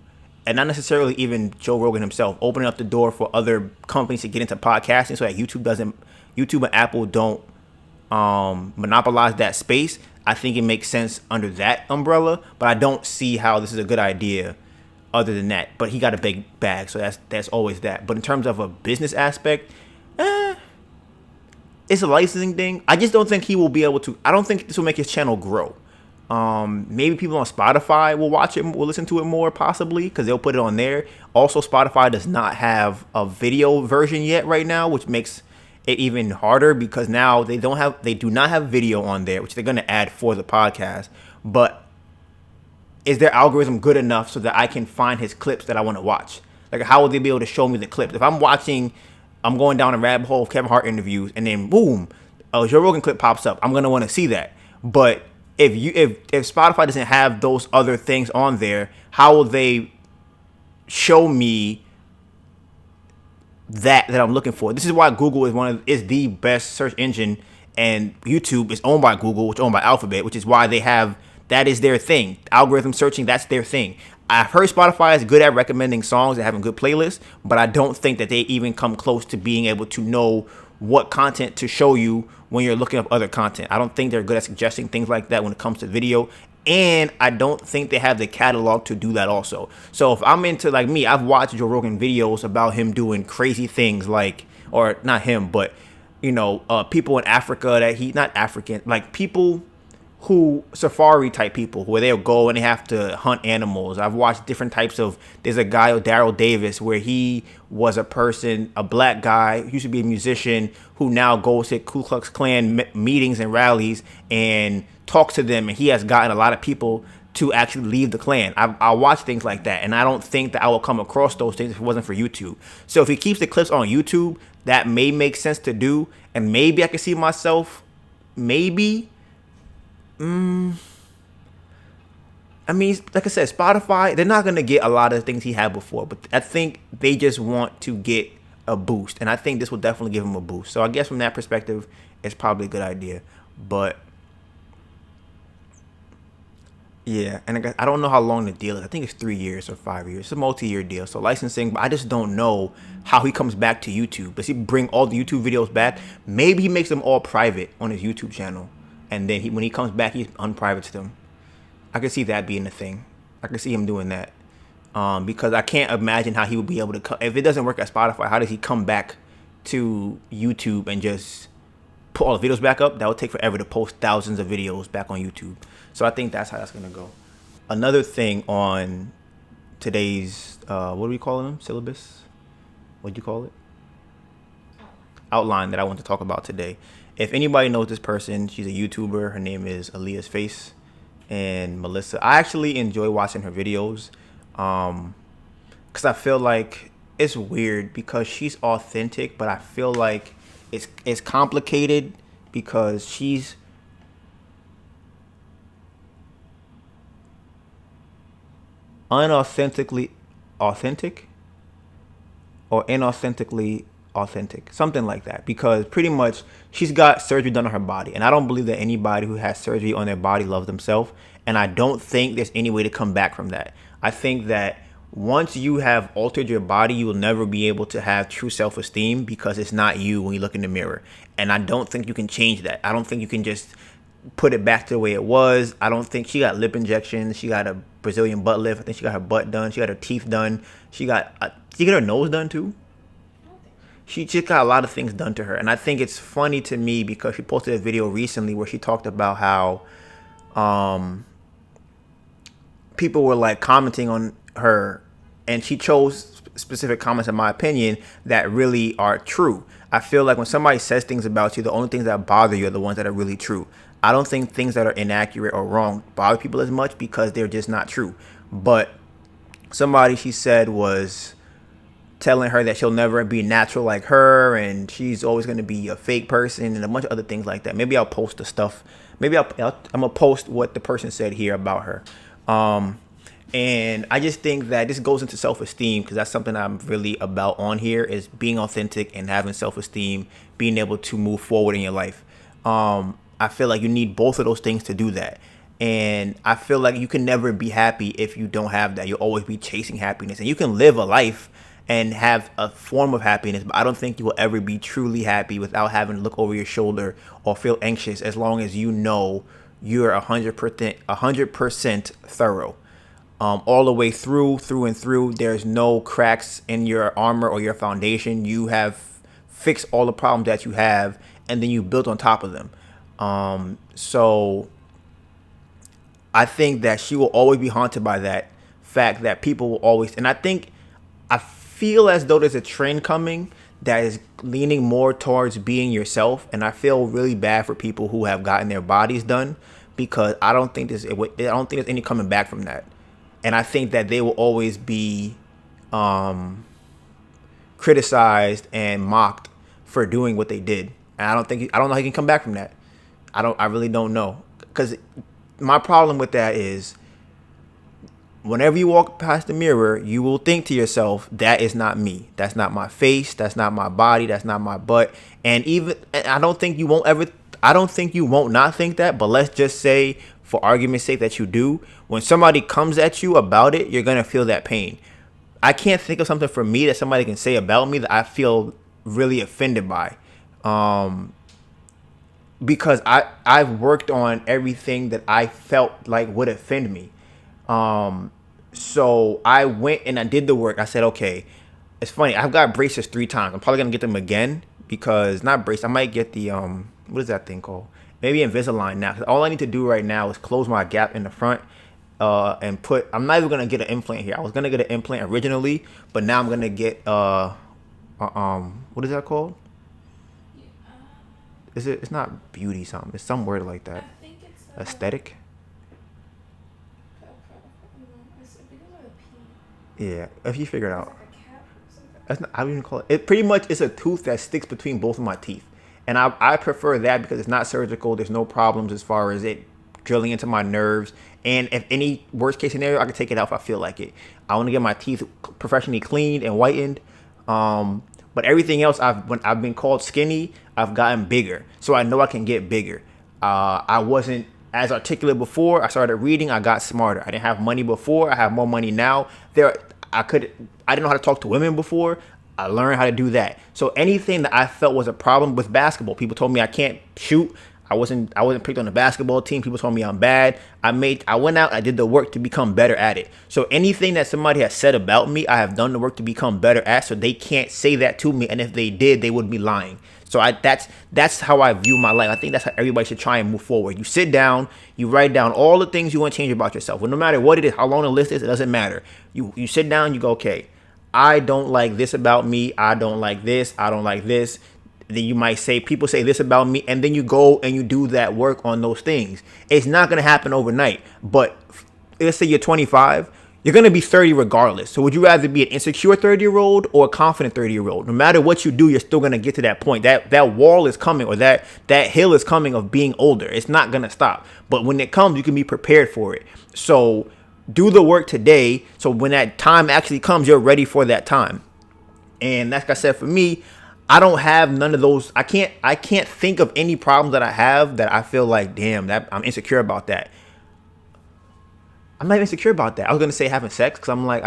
A: and not necessarily even Joe Rogan himself, opening up the door for other companies to get into podcasting so that YouTube and Apple don't monopolize that space. I think it makes sense under that umbrella, but I don't see how this is a good idea other than that. But he got a big bag, so that's always that. But in terms of a business aspect, it's a licensing thing. I just don't think he will be able to. I don't think this will make his channel grow. Maybe people on Spotify will watch it, will listen to it more, possibly, because they'll put it on there. Also, Spotify does not have a video version yet right now, which makes it even harder because now they do not have video on there, which they're going to add for the podcast. But is their algorithm good enough so that I can find his clips that I want to watch? Like, how will they be able to show me the clips? If I'm going down a rabbit hole of Kevin Hart interviews, and then boom, a Joe Rogan clip pops up, I'm going to want to see that. But if Spotify doesn't have those other things on there, how will they show me that I'm looking for? This is why Google is the best search engine, and YouTube is owned by Google, which is owned by Alphabet, which is why that is their thing. Algorithm searching, that's their thing. I've heard Spotify is good at recommending songs and having good playlists, but I don't think that they even come close to being able to know what content to show you when you're looking up other content. I don't think they're good at suggesting things like that when it comes to video. And I don't think they have the catalog to do that also. So if I'm into, like me, I've watched Joe Rogan videos about him doing crazy things or not him, but, people in Africa not African, like people safari type people where they'll go and they have to hunt animals. I've watched different types there's a guy, Daryl Davis, where he was a black guy, used to be a musician, who now goes to Ku Klux Klan meetings and rallies and talks to them, and he has gotten a lot of people to actually leave the Klan. I watch things like that, and I don't think that I will come across those things if it wasn't for YouTube. So if he keeps the clips on YouTube, that may make sense to do, and maybe I can see myself, maybe. I mean, like I said, Spotify, they're not going to get a lot of things he had before, but I think they just want to get a boost, and I think this will definitely give him a boost. So I guess from that perspective, it's probably a good idea. But yeah, and I don't know how long the deal is. I think it's 3 years or 5 years. It's a multi-year deal, so licensing. But I just don't know how he comes back to YouTube. Does he bring all the YouTube videos back? Maybe he makes them all private on his YouTube channel, and then when he comes back, he unprivates them. I could see that being a thing. I could see him doing that, because I can't imagine how he would be able to. If it doesn't work at Spotify, how does he come back to YouTube and just put all the videos back up? That would take forever to post thousands of videos back on YouTube. So I think that's how that's going to go. Another thing on today's, what are we calling them? Syllabus? What do you call it? Outline that I want to talk about today. If anybody knows this person, she's a YouTuber. Her name is Aaliyah's Face and Melissa. I actually enjoy watching her videos because I feel like it's weird because she's authentic, but I feel like it's complicated because she's unauthentically authentic or inauthentically authentic, something like that, because pretty much she's got surgery done on her body, and I don't believe that anybody who has surgery on their body loves themselves, and I don't think there's any way to come back from that. I think that once you have altered your body, you will never be able to have true self-esteem because it's not you when you look in the mirror, and I don't think you can change that. I don't think you can just put it back to the way it was. I don't think she got lip injections. She got a Brazilian butt lift. I think she got her butt done. She got her teeth done. She got her nose done too. She just got a lot of things done to her. And I think it's funny to me because she posted a video recently where she talked about how people were like commenting on her, and she chose specific comments, in my opinion, that really are true. I feel like when somebody says things about you, the only things that bother you are the ones that are really true. I don't think things that are inaccurate or wrong bother people as much because they're just not true. But somebody she said was telling her that she'll never be natural like her, and she's always going to be a fake person, and a bunch of other things like that. Maybe I'll post the stuff. Maybe I'm gonna post what the person said here about her. And I just think that this goes into self-esteem, because that's something I'm really about on here, is being authentic and having self-esteem, being able to move forward in your life. I feel like you need both of those things to do that. And I feel like you can never be happy if you don't have that. You'll always be chasing happiness. And you can live a life and have a form of happiness, but I don't think you will ever be truly happy without having to look over your shoulder or feel anxious, as long as you know you're 100% thorough. All the way through and through. There's no cracks in your armor or your foundation. You have fixed all the problems that you have, and then you build on top of them. So I think that she will always be haunted by that fact that people will always, and I feel as though there's a trend coming that is leaning more towards being yourself, and I feel really bad for people who have gotten their bodies done, because I don't think there's any coming back from that. And I think that they will always be criticized and mocked for doing what they did. And I don't know how you can come back from that. I really don't know. Because my problem with that is, whenever you walk past the mirror, you will think to yourself, that is not me. That's not my face. That's not my body. That's not my butt. And I don't think you won't not think that, but let's just say, for argument's sake, that you do. When somebody comes at you about it, you're going to feel that pain. I can't think of something for me that somebody can say about me that I feel really offended by. Because I've worked on everything that I felt like would offend me. So I went and I did the work. I said, okay, it's funny. I've got braces 3 times. I'm probably going to get them again, because not braces. I might get the, what is that thing called? Maybe Invisalign now. 'Cause all I need to do right now is close my gap in the front, and I'm not even going to get an implant here. I was going to get an implant originally, but now I'm going to get, what is that called? It's not beauty something. It's some word like that.
C: I think it's
A: aesthetic. Yeah, if you figure it out. That's not, I don't even call it. It pretty much is a tooth that sticks between both of my teeth, and I prefer that because it's not surgical. There's no problems as far as it drilling into my nerves. And if any worst case scenario, I can take it out if I feel like it. I want to get my teeth professionally cleaned and whitened. But everything else, when I've been called skinny, I've gotten bigger. So I know I can get bigger. I wasn't as articulate before. I started reading. I got smarter. I didn't have money before. I have more money now. I didn't know how to talk to women before. I learned how to do that. So anything that I felt was a problem with basketball, people told me I can't shoot. I wasn't picked on the basketball team. People told me I'm bad. I went out. I did the work to become better at it. So anything that somebody has said about me, I have done the work to become better at. So they can't say that to me. And if they did, they would be lying. So that's how I view my life. I think that's how everybody should try and move forward. You sit down, you write down all the things you want to change about yourself. Well, no matter what it is, how long the list is, it doesn't matter. You sit down, you go, okay, I don't like this about me. I don't like this. I don't like this. Then you might say, people say this about me, and then you go and you do that work on those things. It's not going to happen overnight, but let's say you're 25, you're going to be 30 regardless. So would you rather be an insecure 30-year-old or a confident 30-year-old? No matter what you do, you're still going to get to that point. That wall is coming, or that hill is coming of being older. It's not going to stop. But when it comes, you can be prepared for it. So do the work today, so when that time actually comes, you're ready for that time. And like I said, for me, I don't have none of those. I can't think of any problems that I have that I feel like, damn, that I'm insecure about that. I'm not even insecure about that. I was going to say having sex, because I'm like,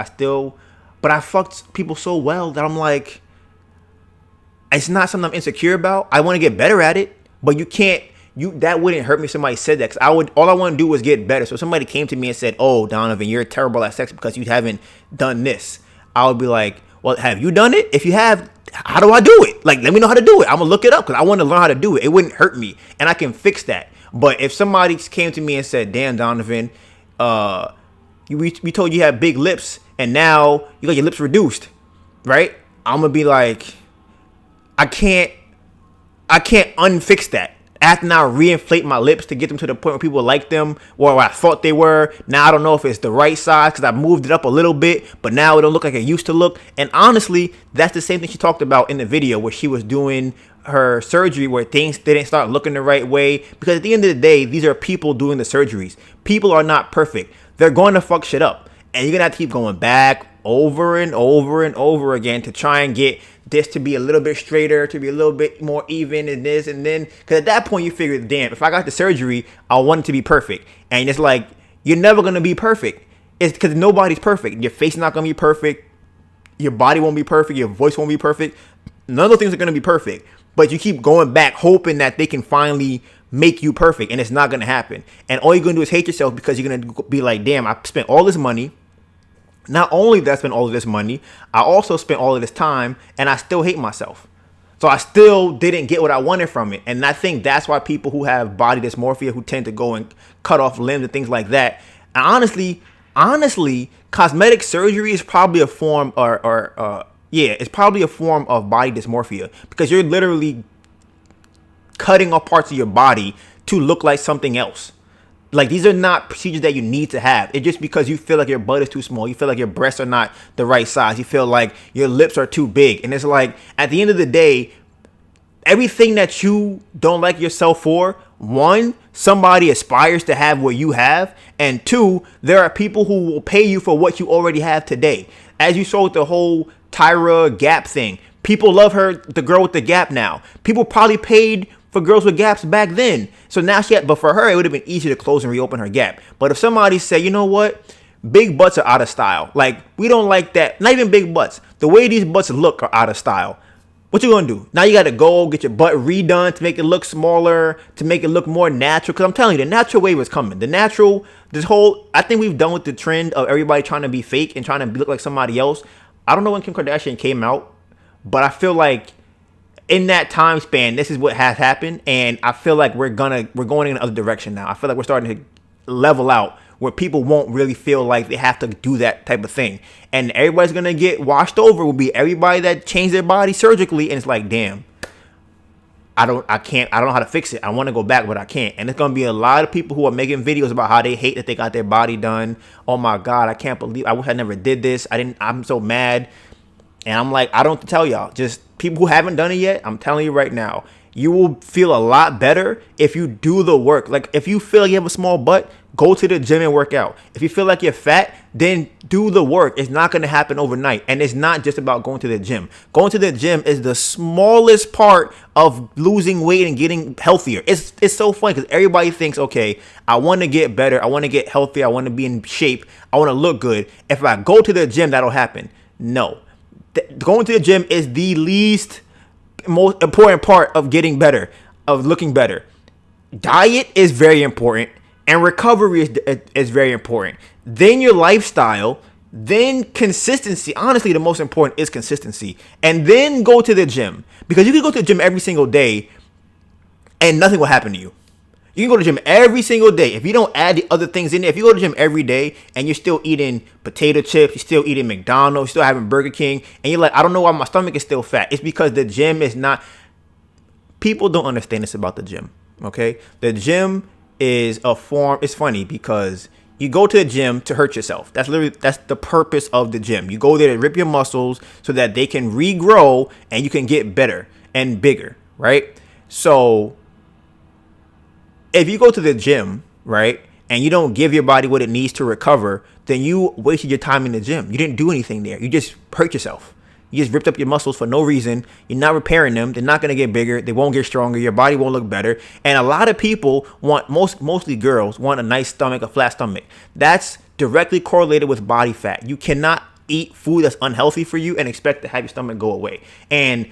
A: but I fucked people so well that I'm like, it's not something I'm insecure about. I want to get better at it, but that wouldn't hurt me if somebody said that, because all I want to do was get better. So if somebody came to me and said, oh, Donovan, you're terrible at sex because you haven't done this, I would be like, well, have you done it? If you have, how do I do it? Like, let me know how to do it. I'm going to look it up because I want to learn how to do it. It wouldn't hurt me, and I can fix that. But if somebody came to me and said, damn, Donovan, we told you had big lips, and now you got your lips reduced, right? I'm going to be like, I can't unfix that. after now reinflate my lips to get them to the point where people like them or I thought they were. Now I don't know if it's the right size because I moved it up a little bit, but now it don't look like it used to look. And honestly, that's the same thing she talked about in the video where she was doing her surgery where things didn't start looking the right way. Because at the end of the day, these are people doing the surgeries. People are not perfect. They're going to fuck shit up. And you're going to have to keep going back over and over and over again to try and get this to be a little bit straighter, to be a little bit more even and this and then. Because at that point you figure, damn, if I got the surgery, I want it to be perfect. And it's like, you're never going to be perfect. It's because nobody's perfect. Your face is not going to be perfect. Your body won't be perfect. Your voice won't be perfect. None of those things are going to be perfect. But you keep going back hoping that they can finally make you perfect. And it's not going to happen. And all you're going to do is hate yourself because you're going to be like, damn, I spent all this money. Not only did I spend all of this money, I also spent all of this time and I still hate myself. So I still didn't get what I wanted from it. And I think that's why people who have body dysmorphia, who tend to go and cut off limbs and things like that. And honestly, cosmetic surgery is probably a form it's probably a form of body dysmorphia because you're literally cutting off parts of your body to look like something else. Like, these are not procedures that you need to have. It's just because you feel like your butt is too small. You feel like your breasts are not the right size. You feel like your lips are too big. And it's like, at the end of the day, everything that you don't like yourself for, one, somebody aspires to have what you have. And two, there are people who will pay you for what you already have today. As you saw with the whole Tyra Gap thing. People love her, the girl with the gap now. People probably paid for girls with gaps back then. So now but for her, it would have been easy to close and reopen her gap. But if somebody said, you know what? Big butts are out of style. Like, we don't like that. Not even big butts. The way these butts look are out of style. What you gonna do? Now you gotta go get your butt redone to make it look smaller, to make it look more natural. Because I'm telling you, the natural wave is coming. I think we've done with the trend of everybody trying to be fake and trying to look like somebody else. I don't know when Kim Kardashian came out, but I feel like in that time span, this is what has happened, and I feel like we're going in another direction now. I feel like we're starting to level out where people won't really feel like they have to do that type of thing, and everybody's gonna get washed over. Will be everybody that changed their body surgically, and it's like, damn, I don't know how to fix it. I want to go back, but I can't. And it's gonna be a lot of people who are making videos about how they hate that they got their body done. Oh my God, I can't believe I wish I never did this. I'm so mad. And I'm like, I don't have to tell y'all. Just people who haven't done it yet, I'm telling you right now, you will feel a lot better if you do the work. Like, if you feel like you have a small butt, go to the gym and work out. If you feel like you're fat, then do the work. It's not going to happen overnight. And it's not just about going to the gym. Going to the gym is the smallest part of losing weight and getting healthier. It's so funny because everybody thinks, okay, I want to get better. I want to get healthier. I want to be in shape. I want to look good. If I go to the gym, that'll happen. No. Going to the gym is the most important part of getting better, of looking better. Diet is very important, and recovery is very important. Then your lifestyle, then consistency. Honestly, the most important is consistency. And then go to the gym. Because you can go to the gym every single day and nothing will happen to you. You can go to the gym every single day. If you don't add the other things in there, if you go to the gym every day and you're still eating potato chips, you're still eating McDonald's, you're still having Burger King, and you're like, I don't know why my stomach is still fat. It's because the gym is not. People don't understand this about the gym, okay? The gym is a form. It's funny because you go to the gym to hurt yourself. That's the purpose of the gym. You go there to rip your muscles so that they can regrow and you can get better and bigger, right? So if you go to the gym, right, and you don't give your body what it needs to recover, then you wasted your time in the gym. You didn't do anything there. You just hurt yourself. You just ripped up your muscles for no reason. You're not repairing them. They're not going to get bigger. They won't get stronger. Your body won't look better. And a lot of people mostly girls, want a nice stomach, a flat stomach. That's directly correlated with body fat. You cannot eat food that's unhealthy for you and expect to have your stomach go away. And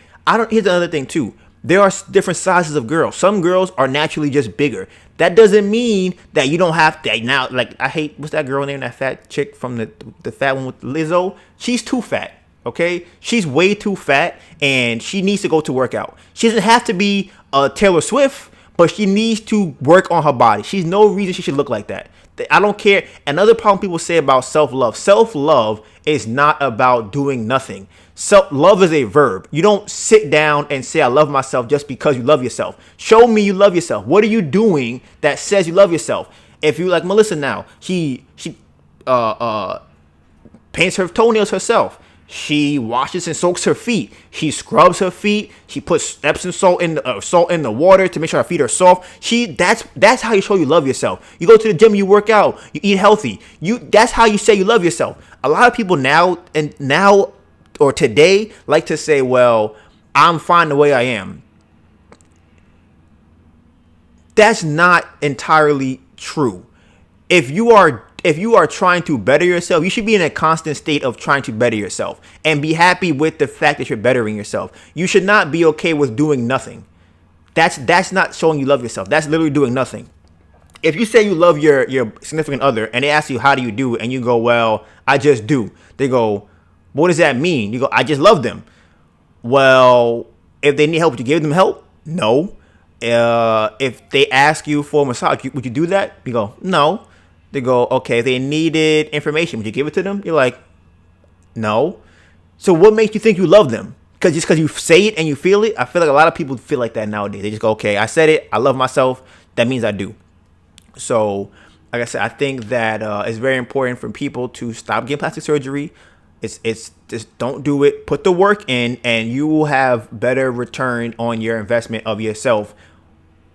A: here's the other thing too. There are different sizes of girls. Some girls are naturally just bigger. That doesn't mean that you don't have to. Now, like, I hate, what's that girl name, that fat chick from the fat one with Lizzo? She's too fat, okay? She's way too fat, and she needs to go to work out. She doesn't have to be Taylor Swift, but she needs to work on her body. She's no reason she should look like that. I don't care. Another problem people say about self-love. Self-love is not about doing nothing. So love is a verb. You don't sit down and say I love myself just because you love yourself. Show me you love yourself. What are you doing that says you love yourself? If you like Melissa now, she paints her toenails herself. She washes and soaks her feet. She scrubs her feet. She puts Epsom salt in the water to make sure her feet are soft. That's how you show you love yourself. You go to the gym, you work out, you eat healthy. That's how you say you love yourself. A lot of people now or today like to say, well, I'm fine the way I am. That's not entirely true. If you are trying to better yourself, you should be in a constant state of trying to better yourself and be happy with the fact that you're bettering yourself. You should not be okay with doing nothing. That's not showing you love yourself. That's literally doing nothing. If you say you love your significant other and they ask you how do you do and you go, well, I just do. They go, what does that mean? You go, I just love them. Well, if they need help, would you give them help? No. If they ask you for a massage, would you do that? You go, no. They go, okay, if they needed information, would you give it to them? You're like, no. So what makes you think you love them? Because you say it and you feel it? I feel like a lot of people feel like that nowadays. They just go, okay, I said it. I love myself. That means I do. So, like I said, I think that it's very important for people to stop getting plastic surgery. It's just don't do it. Put the work in, and you will have better return on your investment of yourself.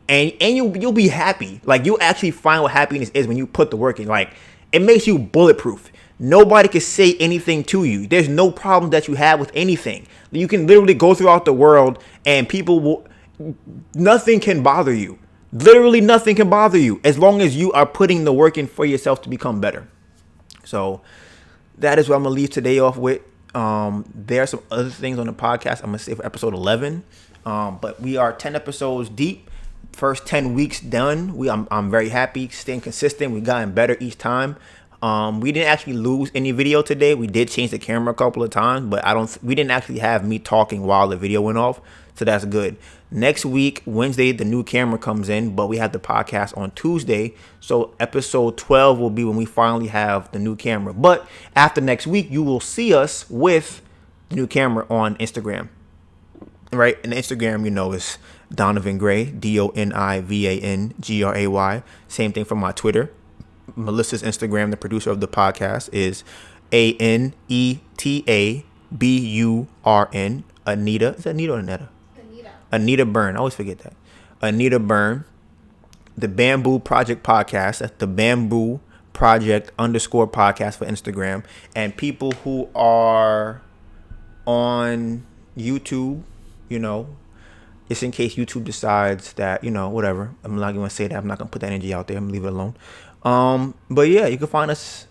A: And you'll be happy. Like, you'll actually find what happiness is when you put the work in. Like, it makes you bulletproof. Nobody can say anything to you. There's no problem that you have with anything. You can literally go throughout the world and nothing can bother you. Literally nothing can bother you as long as you are putting the work in for yourself to become better. So that is what I'm going to leave today off with. There are some other things on the podcast I'm going to say for episode 11. But we are 10 episodes deep. First 10 weeks done. I'm very happy, staying consistent. We've gotten better each time. We didn't actually lose any video today. We did change the camera a couple of times, but we didn't actually have me talking while the video went off, so that's good. Next week, Wednesday, the new camera comes in, but we have the podcast on Tuesday, so episode 12 will be when we finally have the new camera. But after next week, you will see us with the new camera on Instagram. Right? And Instagram, is Donivan Gray, DONIVANGRAY. Same thing for my Twitter. Melissa's Instagram, the producer of the podcast, is ANETABURN. Anita. Is that Anita or Aneta? Anita Byrne. I always forget that. Anita Byrne. The Bamboo Project Podcast. That's the Bamboo Project _podcast for Instagram. And people who are on YouTube, just in case YouTube decides that, whatever. I'm not going to say that. I'm not going to put that energy out there. I'm going to leave it alone. But yeah, you can find us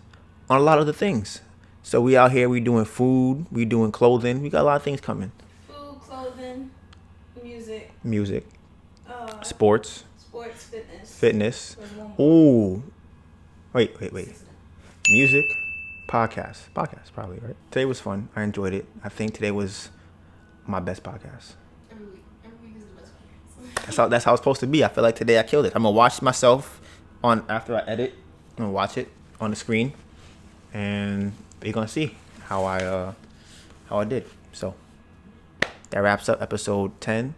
A: on a lot of the things. So we out here, we doing food, we doing clothing. We got a lot of things coming.
C: Food, clothing,
A: music, sports, fitness. Ooh, wait. Music, podcast probably, right? Today was fun. I enjoyed it. I think today was my best podcast.
C: Every week is the best podcast.
A: That's how it's supposed to be. I feel like today I killed it. I'm gonna watch myself after I edit. I'm gonna watch it on the screen, and you're gonna see how I did. So that wraps up episode 10.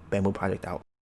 A: Bamboo Project out.